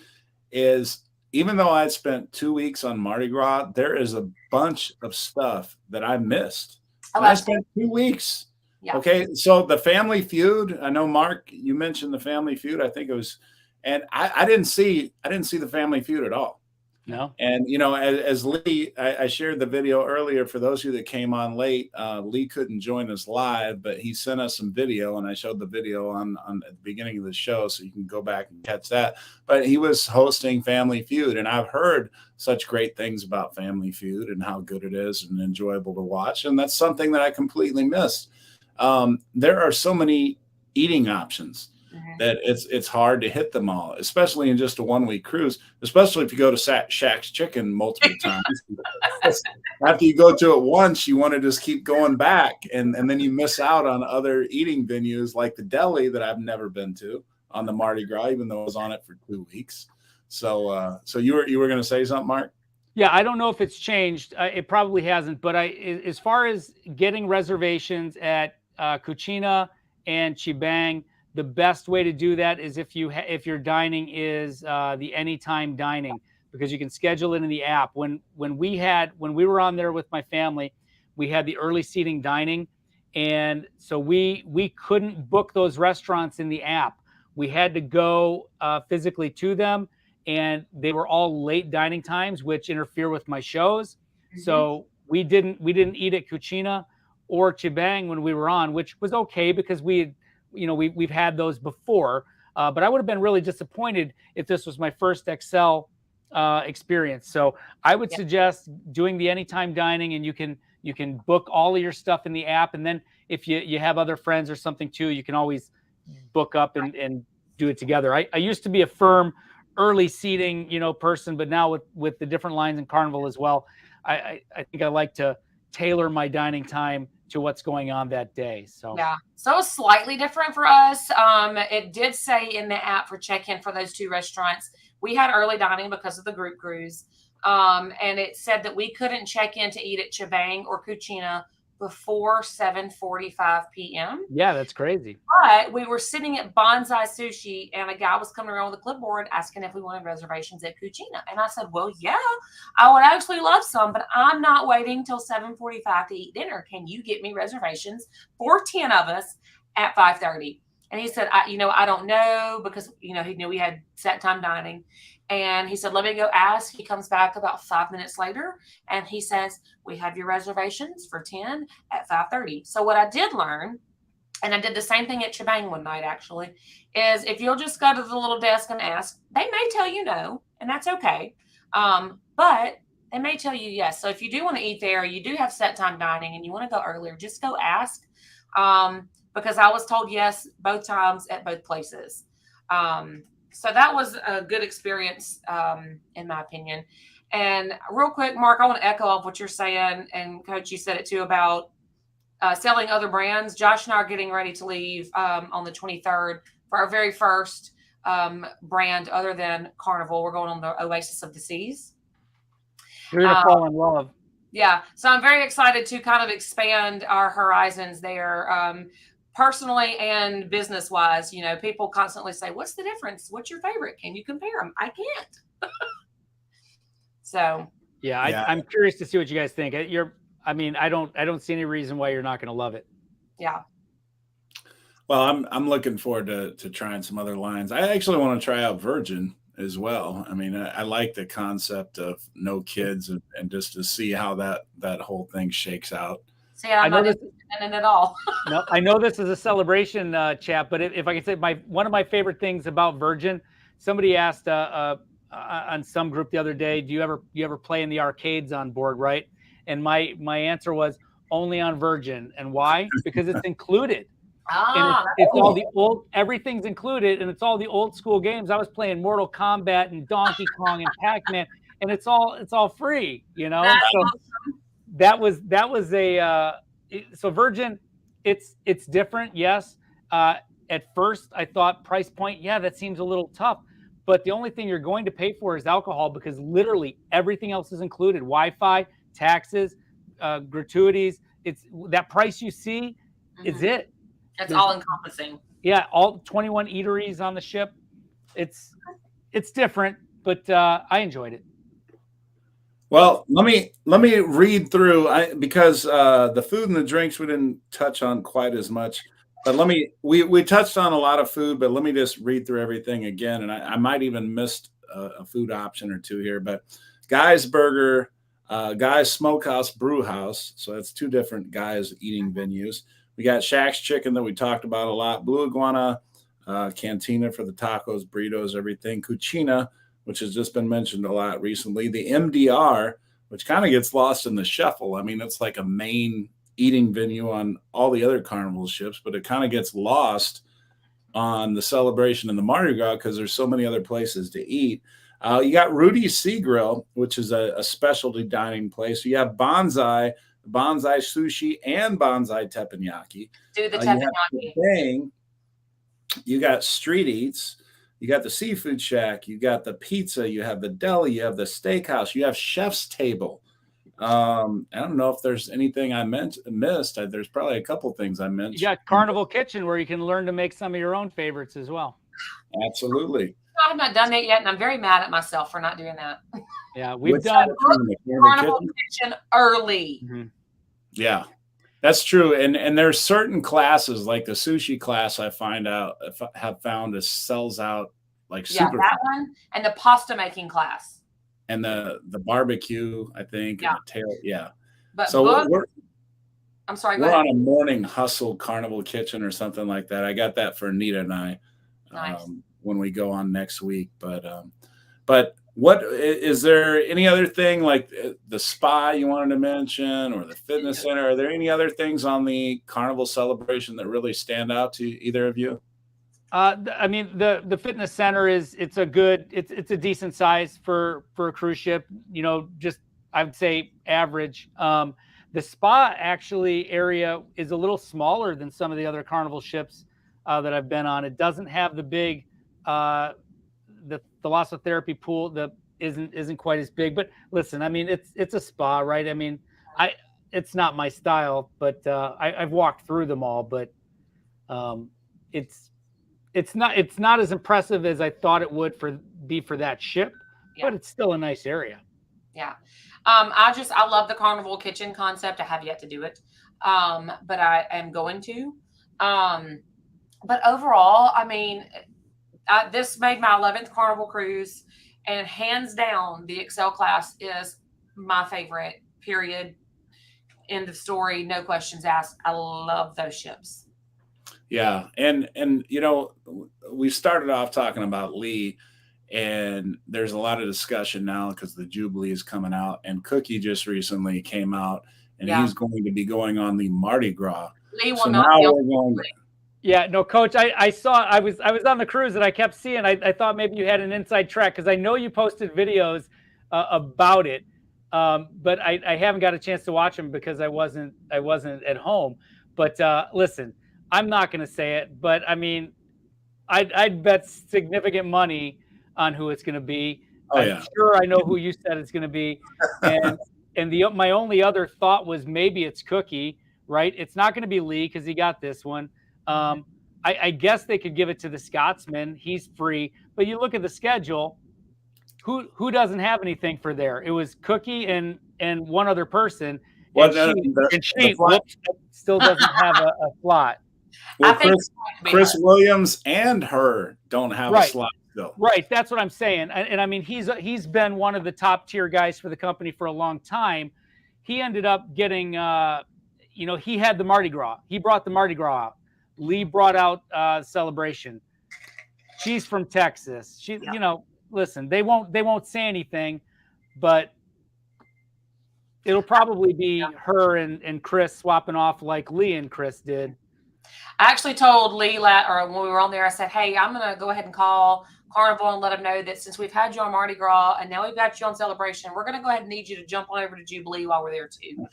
is even though I'd spent 2 weeks on Mardi Gras, there is a bunch of stuff that I missed. And I spent 2 weeks. Yeah. Okay. So the Family Feud, I know, Mark, you mentioned the Family Feud. I think it was, and I didn't see the Family Feud at all. No. And, you know, as Lee, I shared the video earlier for those of you that came on late. Lee couldn't join us live, but he sent us some video and I showed the video on at the beginning of the show. So you can go back and catch that. But he was hosting Family Feud. And I've heard such great things about Family Feud and how good it is and enjoyable to watch. And that's something that I completely missed. There are so many eating options that it's hard to hit them all, especially in just a 1 week cruise, especially if you go to Shack's Chicken multiple times. After you go to it once, you want to just keep going back. And then you miss out on other eating venues like the deli that I've never been to on the Mardi Gras, even though I was on it for 2 weeks. So you were going to say something, Mark? Yeah, I don't know if it's changed. It probably hasn't. But as far as getting reservations at Cucina and Chibang, the best way to do that is if your dining is the anytime dining, because you can schedule it in the app. When we were on there with my family, we had the early seating dining, and so we couldn't book those restaurants in the app. We had to go physically to them, and they were all late dining times, which interfere with my shows. So we didn't eat at Cucina or Chibang when we were on, which was okay because we've had those before, but I would have been really disappointed if this was my first Excel experience. So I would suggest doing the anytime dining, and you can book all of your stuff in the app. And then if you have other friends or something too, you can always book up and do it together. I used to be a firm early seating, person, but now with the different lines in Carnival as well, I think I like to tailor my dining time to what's going on that day. So it's slightly different for us. It did say in the app for check-in for those two restaurants, we had early dining because of the group cruise. And it said that we couldn't check in to eat at Chibang or Cucina before 7:45 p.m. Yeah, that's crazy. But we were sitting at Bonsai Sushi, and a guy was coming around with a clipboard asking if we wanted reservations at Cucina. And I said, well, yeah, I would actually love some, but I'm not waiting till 7:45 to eat dinner. Can you get me reservations for 10 of us at 5:30? And he said, I don't know, because, he knew we had set time dining. And he said, let me go ask. He comes back about 5 minutes later, and he says, we have your reservations for 10 at 5:30. So what I did learn, and I did the same thing at Chibang one night, actually, is if you'll just go to the little desk and ask, they may tell you no, and that's okay. But they may tell you yes. So if you do want to eat there, you do have set time dining, and you want to go earlier, just go ask. Because I was told yes both times at both places. So that was a good experience, in my opinion. And real quick, Mark, I want to echo off what you're saying. And Coach, you said it too about selling other brands. Josh and I are getting ready to leave on the 23rd for our very first brand other than Carnival. We're going on the Oasis of the Seas. You're going to fall in love. Yeah, so I'm very excited to kind of expand our horizons there, personally and business wise. People constantly say, "What's the difference? What's your favorite? Can you compare them?" I can't. So Yeah, Yeah. I'm curious to see what you guys think. I don't see any reason why you're not going to love it. yeah, Well, I'm looking forward to trying some other lines. I actually want to try out Virgin as well. I mean, I like the concept of no kids and just to see how that whole thing shakes out. see, I'm know not this- interested in it at all. No, I know this is a celebration chat, but if I can say one of my favorite things about Virgin, somebody asked on some group the other day, do you ever play in the arcades on board, right? And my answer was only on Virgin. And why? Because it's included. And it's all the old, everything's included, and it's all the old school games. I was playing Mortal Kombat and Donkey Kong and Pac-Man, and it's all free, So that was a so Virgin, it's different, yes. At first, I thought price point, yeah, that seems a little tough, but the only thing you're going to pay for is alcohol because literally everything else is included: Wi-Fi, taxes, gratuities. It's that price you see is it. It's all encompassing. Yeah, all 21 eateries on the ship. It's different, but I enjoyed it. Well, let me read through because the food and the drinks we didn't touch on quite as much. But we touched on a lot of food, but let me just read through everything again. And I might even missed a food option or two here. But Guy's Burger, Guy's Smokehouse Brew House. So that's two different Guy's eating venues. We got Shaq's Chicken that we talked about a lot. Blue Iguana, Cantina for the tacos, burritos, everything. Cucina, which has just been mentioned a lot recently. The MDR, which kind of gets lost in the shuffle. I mean, it's like a main eating venue on all the other Carnival ships, but it kind of gets lost on the Celebration and the Mardi Gras because there's so many other places to eat. You got Rudy's Sea Grill, which is a specialty dining place. You have Bonsai Sushi, and Bonsai Teppanyaki. Do the teppanyaki. You got Street Eats. You got the Seafood Shack. You got the pizza. You have the deli. You have the steakhouse. You have Chef's Table. I don't know if there's anything I missed. There's probably a couple things I mentioned. You got Carnival Kitchen where you can learn to make some of your own favorites as well. Absolutely. I have not done that yet, and I'm very mad at myself for not doing that. Yeah, we've done Carnival Kitchen early. Mm-hmm. Yeah, that's true. And there's certain classes like the sushi class I have found is sells out like super that fast. one and the pasta making class. And the barbecue, I think, and the tail, yeah. But so I'm sorry, we're on a morning hustle Carnival Kitchen or something like that. I got that for Anita and I when we go on next week. But what is there any other thing like the spa you wanted to mention or the fitness center? Are there any other things on the Carnival celebration that really stand out to either of you? I mean, the fitness center it's a decent size for a cruise ship, just I would say average. The spa actually area is a little smaller than some of the other Carnival ships that I've been on. It doesn't have the big the thalassotherapy pool that isn't quite as big. But listen, I mean, it's a spa, right? I mean, it's not my style, but I've walked through them all, but it's not as impressive as I thought it would be for that ship, but it's still a nice area. Yeah. I love the Carnival Kitchen concept. I have yet to do it. But I am going to. But overall, I mean, this made my 11th Carnival cruise, and hands down, the Excel class is my favorite, period. End of story. No questions asked. I love those ships. Yeah. And we started off talking about Lee, and there's a lot of discussion now because the Jubilee is coming out, and Cookie just recently came out, and he's going to be going on the Mardi Gras. Lee will not be on. Yeah, no, Coach. I saw. I was on the cruise, and I kept seeing. I thought maybe you had an inside track because I know you posted videos about it, but I haven't got a chance to watch them because I wasn't at home. But listen, I'm not going to say it, but I mean, I'd bet significant money on who it's going to be. I'm sure I know who you said it's going to be, and my only other thought was maybe it's Cookie, right? It's not going to be Lee because he got this one. I guess they could give it to the Scotsman. He's free. But you look at the schedule, who doesn't have anything for there? It was Cookie and one other person. Well, And she whoops, still doesn't have a slot. Well, Chris Williams and her don't have a slot still. Right. That's what I'm saying. And I mean, he's been one of the top tier guys for the company for a long time. He ended up getting, he had the Mardi Gras. He brought the Mardi Gras out. Lee brought out Celebration. She's from Texas. Listen, they won't say anything, but it'll probably be her and Chris swapping off like Lee and Chris did. I actually told Lee, or when we were on there, I said, hey, I'm going to go ahead and call Carnival and let them know that since we've had you on Mardi Gras and now we've got you on Celebration, we're going to go ahead and need you to jump on over to Jubilee while we're there too.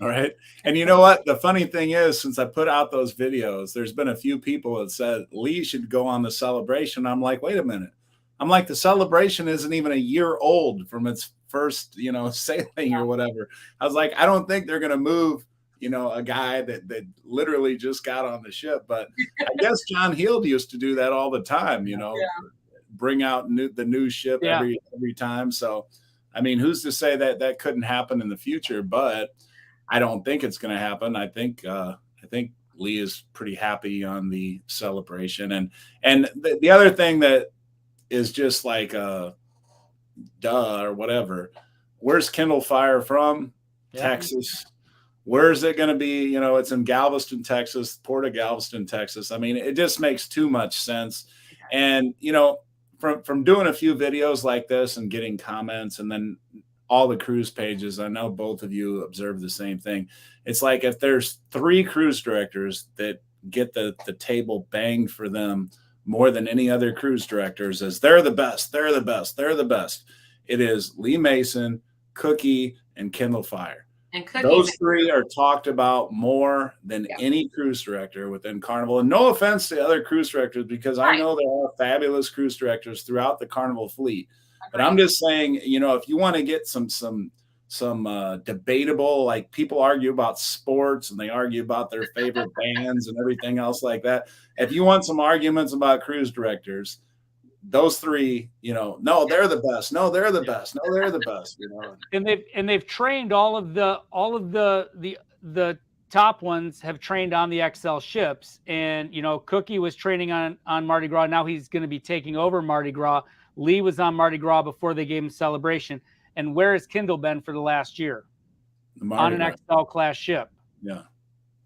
All right. And you know what? The funny thing is, since I put out those videos, there's been a few people that said Lee should go on the Celebration. I'm like, wait a minute. I'm like, the Celebration isn't even a year old from its first, sailing or whatever. I was like, I don't think they're going to move, a guy that literally just got on the ship. But I guess John Heald used to do that all the time, bring out the new ship every time. So, I mean, who's to say that couldn't happen in the future? But I don't think it's going to happen. I think Lee is pretty happy on the Celebration. And the other thing that is just like duh or whatever. Where's Kindle Fire from? Yeah. Texas. Where is it going to be? It's in Galveston, Texas, Port of Galveston, Texas. I mean, it just makes too much sense. And, from doing a few videos like this and getting comments and then all the cruise pages, I know both of you observe the same thing. It's like if there's 3 cruise directors that get the table banged for them more than any other cruise directors as they're the best, they're the best, they're the best. It is Lee Mason, Cookie, and Kindle Fire. And those 3 are talked about more than any cruise director within Carnival. And no offense to other cruise directors, because I know there are fabulous cruise directors throughout the Carnival fleet. But I'm just saying, if you want to get some debatable, like people argue about sports and they argue about their favorite bands and everything else like that. If you want some arguments about cruise directors, those 3, no, they're the best. No, they're the best. No, they're the best. And they've trained all of the top ones have trained on the XL ships. And Cookie was training on Mardi Gras. Now he's going to be taking over Mardi Gras. Lee was on Mardi Gras before they gave him Celebration. And where has Kindle been for the last year? On an XL class ship. Yeah,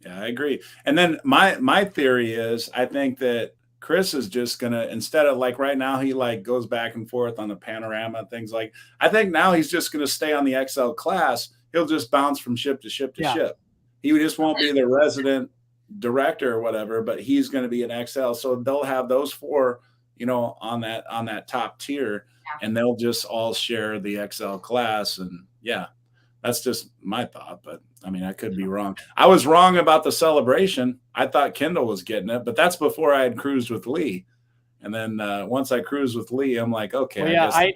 I agree. And then my theory is, I think that Chris is just going to, instead of like right now, he like goes back and forth on the Panorama, things like, I think now he's just going to stay on the XL class. He'll just bounce from ship to ship to ship. He just won't be the resident director or whatever, but he's going to be an XL. So they'll have those 4, on that top tier, and they'll just all share the XL class. And that's just my thought, but I mean, I could be wrong. I was wrong about the Celebration. I thought Kindle was getting it, but that's before I had cruised with Lee. And then once I cruised with Lee, I'm like, okay. Well,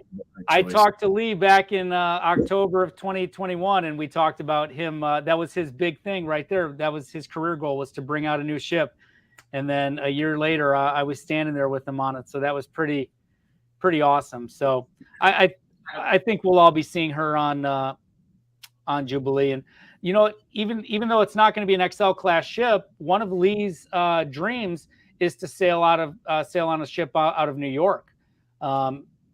I talked to Lee back in October of 2021, and we talked about him. That was his big thing right there. That was his career goal, was to bring out a new ship. And then a year later, I was standing there with him on it. So that was pretty awesome. So I think we'll all be seeing her on Jubilee. And even though it's not going to be an XL class ship, one of Lee's dreams is to sail on a ship out of New York.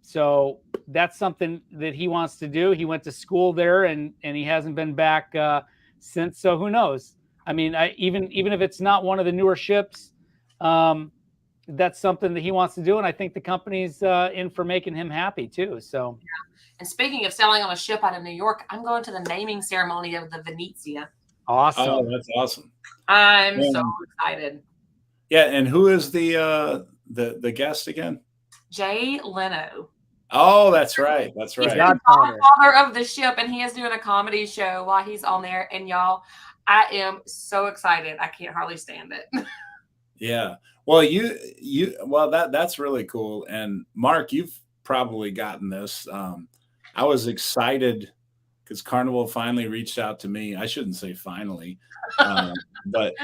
So that's something that he wants to do. He went to school there, and he hasn't been back since. So who knows? I mean, even if it's not one of the newer ships, that's something that he wants to do. And I think the company's in for making him happy too. So. And speaking of sailing on a ship out of New York, I'm going to the naming ceremony of the Venezia. Awesome. Oh, that's awesome. I'm so excited. Yeah, and who is the guest again? Jay Leno. Oh, that's right. That's right. He's the godfather of the ship, and he is doing a comedy show while he's on there. And y'all, I am so excited. I can't hardly stand it. Yeah. Well, that's really cool. And Mark, you've probably gotten this. I was excited because Carnival finally reached out to me. I shouldn't say finally, but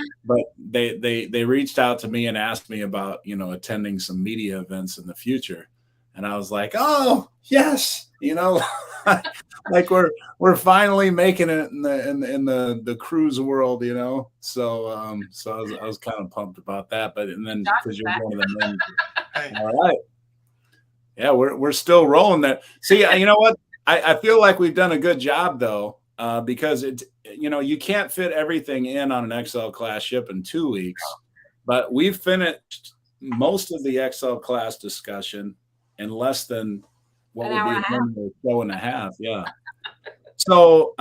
they reached out to me and asked me about, you know, attending some media events in the future. And I was like, oh yes, you know, like we're finally making it in the cruise world, you know. So I was kind of pumped about that. But and then because you're one of the men, all right, yeah, we're still rolling there. See, you know what? I feel like we've done a good job though, because it's, you know, you can't fit everything in on an XL class ship in 2 weeks, but we've finished most of the XL class discussion in less than what would be a show and a half. Yeah. So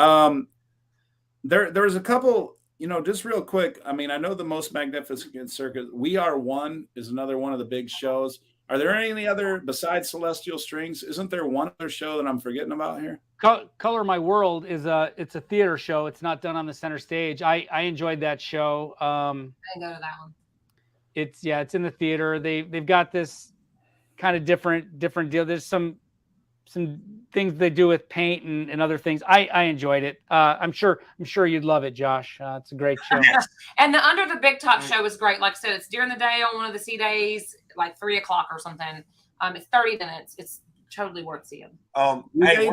there's a couple, you know, just real quick. I mean, I know the Most Magnificent Circus, We Are One is another one of the big shows. Are there any other besides Celestial Strings? Isn't there one other show that I'm forgetting about here? Color My World is it's a theater show. It's not done on the center stage. I enjoyed that show. I didn't go to that one. It's in the theater. They've got this kind of different deal. There's some things they do with paint and other things. I enjoyed it. I'm sure you'd love it, Josh. It's a great show. And the Under the Big Top show was great. Like I said, it's during the day on one of the C days, like 3 o'clock or something. It's 30 minutes. It's totally worth seeing. Hey,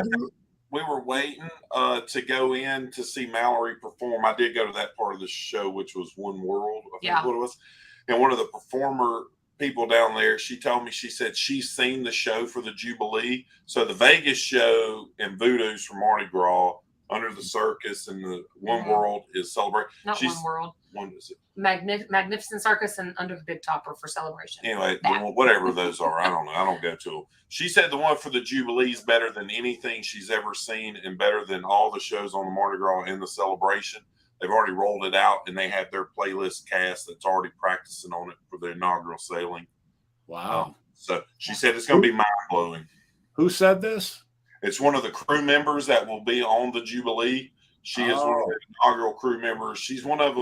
we were waiting to go in to see Mallory perform. I did go to that part of the show, which was One World, I think what it was. And one of the performer people down there, she told me, she said she's seen the show for the Jubilee. So the Vegas show and Voodoo's from Mardi Gras, Under the Circus, and the One World is Celebration. Not One World. One is it? Magnificent Circus and Under the Big Topper for Celebration. Anyway, whatever those are, I don't know. I don't go to them. She said the one for the Jubilee is better than anything she's ever seen and better than all the shows on the Mardi Gras and the Celebration. They've already rolled it out, and they have their playlist cast that's already practicing on it for the inaugural sailing. Wow. So she said it's going to be mind-blowing. Who said this? It's one of the crew members that will be on the Jubilee. She is one of the inaugural crew members. She's one of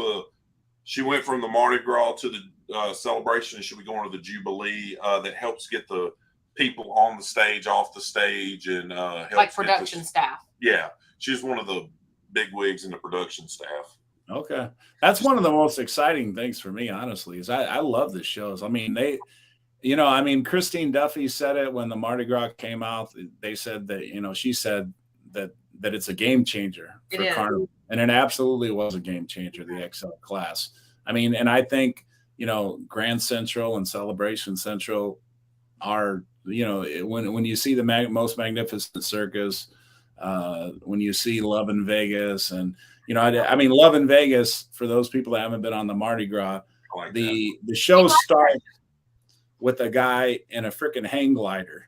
she went from the Mardi Gras to the Celebration, and she'll be going to the Jubilee that helps get the people on the stage, off the stage, and helps like production staff. Yeah. She's one of the big wigs in the production staff. Okay. That's one of the most exciting things for me, honestly, is I love the shows. I mean, Christine Duffy said it when the Mardi Gras came out. They said that, you know, she said that it's a game changer for Carnival. And it absolutely was a game changer, the XL class. I mean, and I think, you know, Grand Central and Celebration Central are, you know, when you see the Most Magnificent Circus, when you see Love in Vegas, and, you know, I mean, Love in Vegas, for those people that haven't been on the Mardi Gras, the show starts with a guy in a freaking hang glider.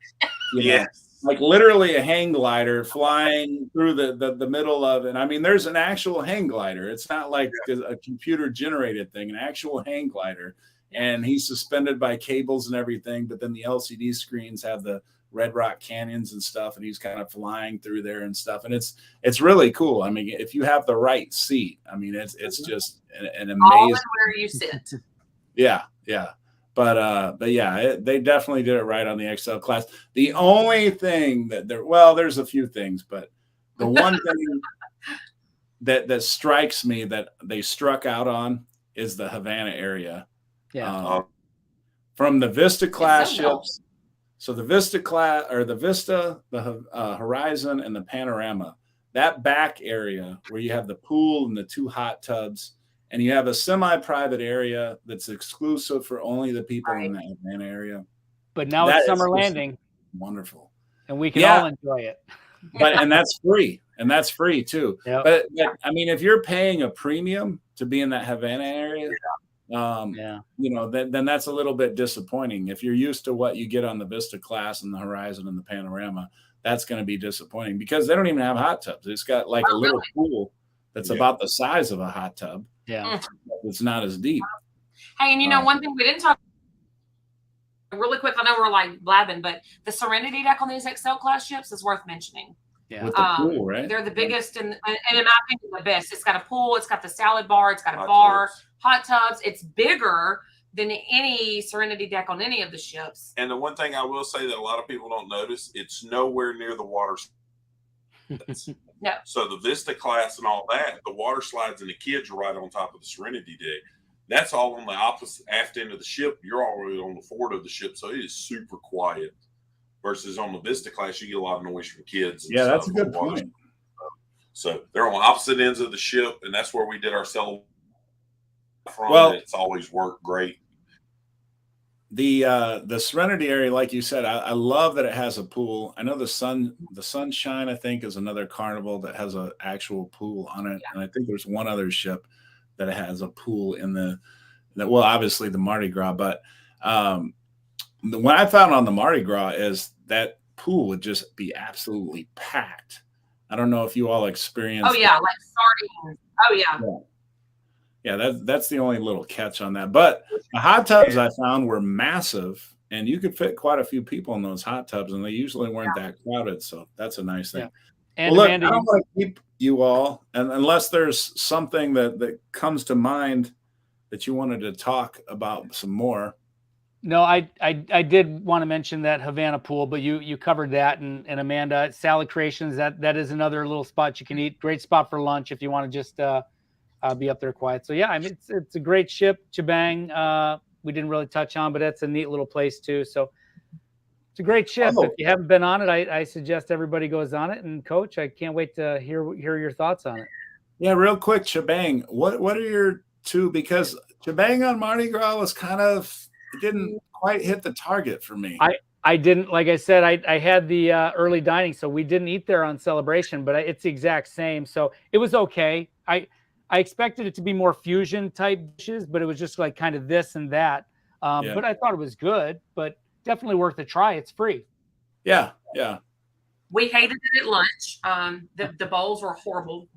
Know, like literally a hang glider flying through the middle of it. I mean, there's an actual hang glider. It's not like a computer generated thing, an actual hang glider. And he's suspended by cables and everything. But then the LCD screens have the Red Rock Canyons and stuff, and he's kind of flying through there and stuff. And it's really cool. I mean, if you have the right seat, I mean, it's just an amazing. All in where you sit. Yeah. But yeah, they definitely did it right on the XL class. The only thing that there's a few things, but the one thing that strikes me that they struck out on is the Havana area. Yeah. From the Vista class ships. So the Vista class, or the Vista, the Horizon, and the Panorama, that back area where you have the pool and the 2 hot tubs, and you have a semi-private area that's exclusive for only the people in that Havana area. But now it's summer landing. Wonderful. And we can all enjoy it. And that's free. And that's free too. Yep. But I mean, if you're paying a premium to be in that Havana area, you know, then that's a little bit disappointing. If you're used to what you get on the Vista class and the Horizon and the Panorama, that's going to be disappointing because they don't even have hot tubs. It's got like a little pool that's about the size of a hot tub. Yeah. It's not as deep. Hey, and you know, one thing we didn't talk really quick, I know we're like blabbing, but the Serenity deck on these XL class ships is worth mentioning. Yeah. With the pool, right? They're the biggest and in my opinion, the best. It's got a pool, it's got the salad bar, it's got a bar, hot tubs. It's bigger than any Serenity deck on any of the ships. And the one thing I will say that a lot of people don't notice, it's nowhere near the water. No. So the Vista class and all that, the water slides and the kids are right on top of the Serenity deck. That's all on the opposite aft end of the ship. You're already on the forward of the ship, so it is super quiet. Versus on the Vista class, you get a lot of noise from kids. And Yeah, stuff that's a good point. So they're on opposite ends of the ship, and that's where we did our celebration from. Well, it's always worked great. The Serenity area, like you said, I love that it has a pool. I know the Sunshine, I think, is another Carnival that has an actual pool on it, and I think there's one other ship that has a pool in well, obviously the Mardi Gras, but what I found on the Mardi Gras is that pool would just be absolutely packed. I don't know if you all experienced. Oh yeah, like sardines. Oh yeah. Yeah, that's the only little catch on that. But the hot tubs I found were massive, and you could fit quite a few people in those hot tubs, and they usually weren't that crowded. So that's a nice thing. Yeah. And well, Amanda, look, I don't want to keep you all, and unless there's something that comes to mind that you wanted to talk about some more. No, I did want to mention that Havana pool, but you covered that, and Amanda, Salad Creations, that is another little spot you can eat. Great spot for lunch if you want to just be up there quiet. So yeah, I mean it's a great ship. Chibang, we didn't really touch on, but that's a neat little place too. So it's a great ship. If you haven't been on it, I suggest everybody goes on it. And Coach, I can't wait to hear your thoughts on it. Yeah, real quick, Chibang. What are your two? Because Chibang on Mardi Gras was it didn't quite hit the target for me. I didn't, like I said, I had the early dining, so we didn't eat there on Celebration, but it's the exact same. So it was okay. I expected it to be more fusion type dishes, but it was just like kind of this and that. But I thought it was good, but definitely worth a try. It's free. Yeah. We hated it at lunch. The bowls were horrible.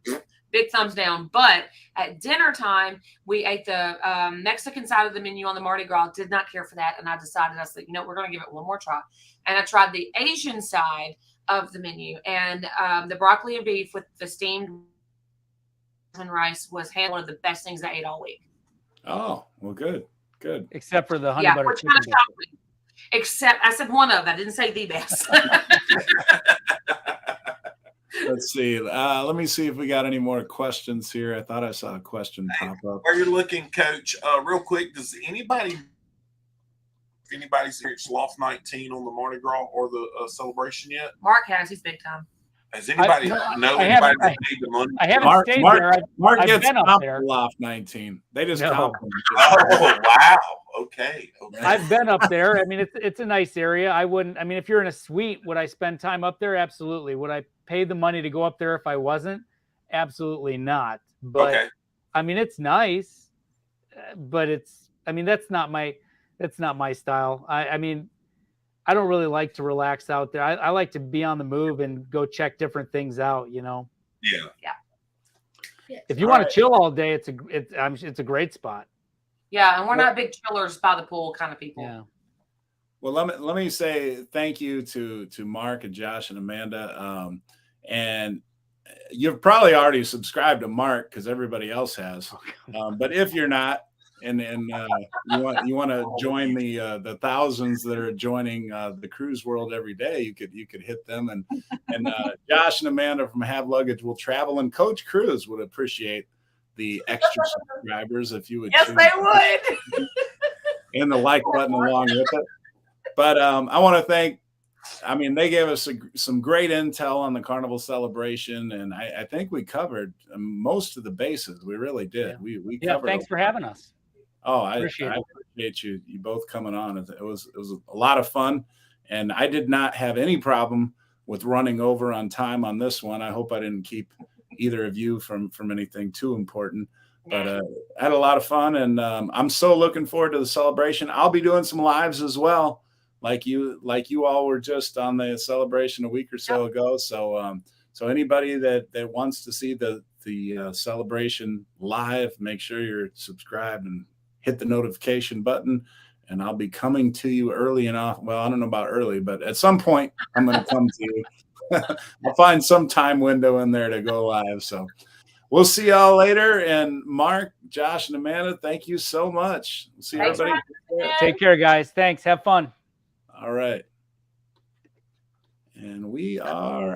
Big thumbs down. But at dinner time, we ate the Mexican side of the menu on the Mardi Gras. Did not care for that. And I decided, I said, we're going to give it one more try. And I tried the Asian side of the menu. And the broccoli and beef with the steamed rice was one of the best things I ate all week. Oh, well, good. Except for the honey butter chicken. Except, I said one of. I didn't say the best. Let's see. Let me see if we got any more questions here. I thought I saw a question pop up. While you're looking, Coach, real quick, does anybody's experienced Loft 19 on the Mardi Gras or the celebration yet? Mark has. He's big time. Has anybody anybody that paid the money? I haven't stayed there. Mark I've gets been up there. Loft 19. They just comp them. Oh, wow. Okay. I've been up there. I mean, it's a nice area. If you're in a suite, would I spend time up there? Absolutely. Would I pay the money to go up there if I wasn't? Absolutely not. But okay. I mean, it's nice, but that's not my style. I don't really like to relax out there. I like to be on the move and go check different things out, Yeah. If you want to chill all day, it's a great spot. Yeah, and we're not big chillers by the pool kind of people. Yeah. Well, let me say thank you to Mark and Josh and Amanda. And you've probably already subscribed to Mark because everybody else has. But if you're not, and you want to join the thousands that are joining the cruise world every day, you could hit them. And Josh and Amanda from Have Luggage Will Travel, and Coach Cruise would appreciate the extra subscribers if you would. Yes, they would. And the like button along with it. But I want to thank. They gave us some great intel on the Carnival celebration, and I think we covered most of the bases. We really did. Yeah. We covered. Thanks for having us. Oh, I appreciate you both coming on. It was a lot of fun, and I did not have any problem with running over on time on this one. I hope I didn't keep either of you from anything too important. But I had a lot of fun, and I'm so looking forward to the celebration. I'll be doing some lives as well, like you all were just on the celebration a week or so ago. So anybody that wants to see the celebration live, make sure you're subscribed and hit the notification button, and I'll be coming to you early enough. Well, I don't know about early, but at some point I'm going to come to you. I'll find some time window in there to go live. So we'll see y'all later. And Mark, Josh, and Amanda, thank you so much. We'll see everybody. Take care, guys. Thanks. Have fun. All right. And we are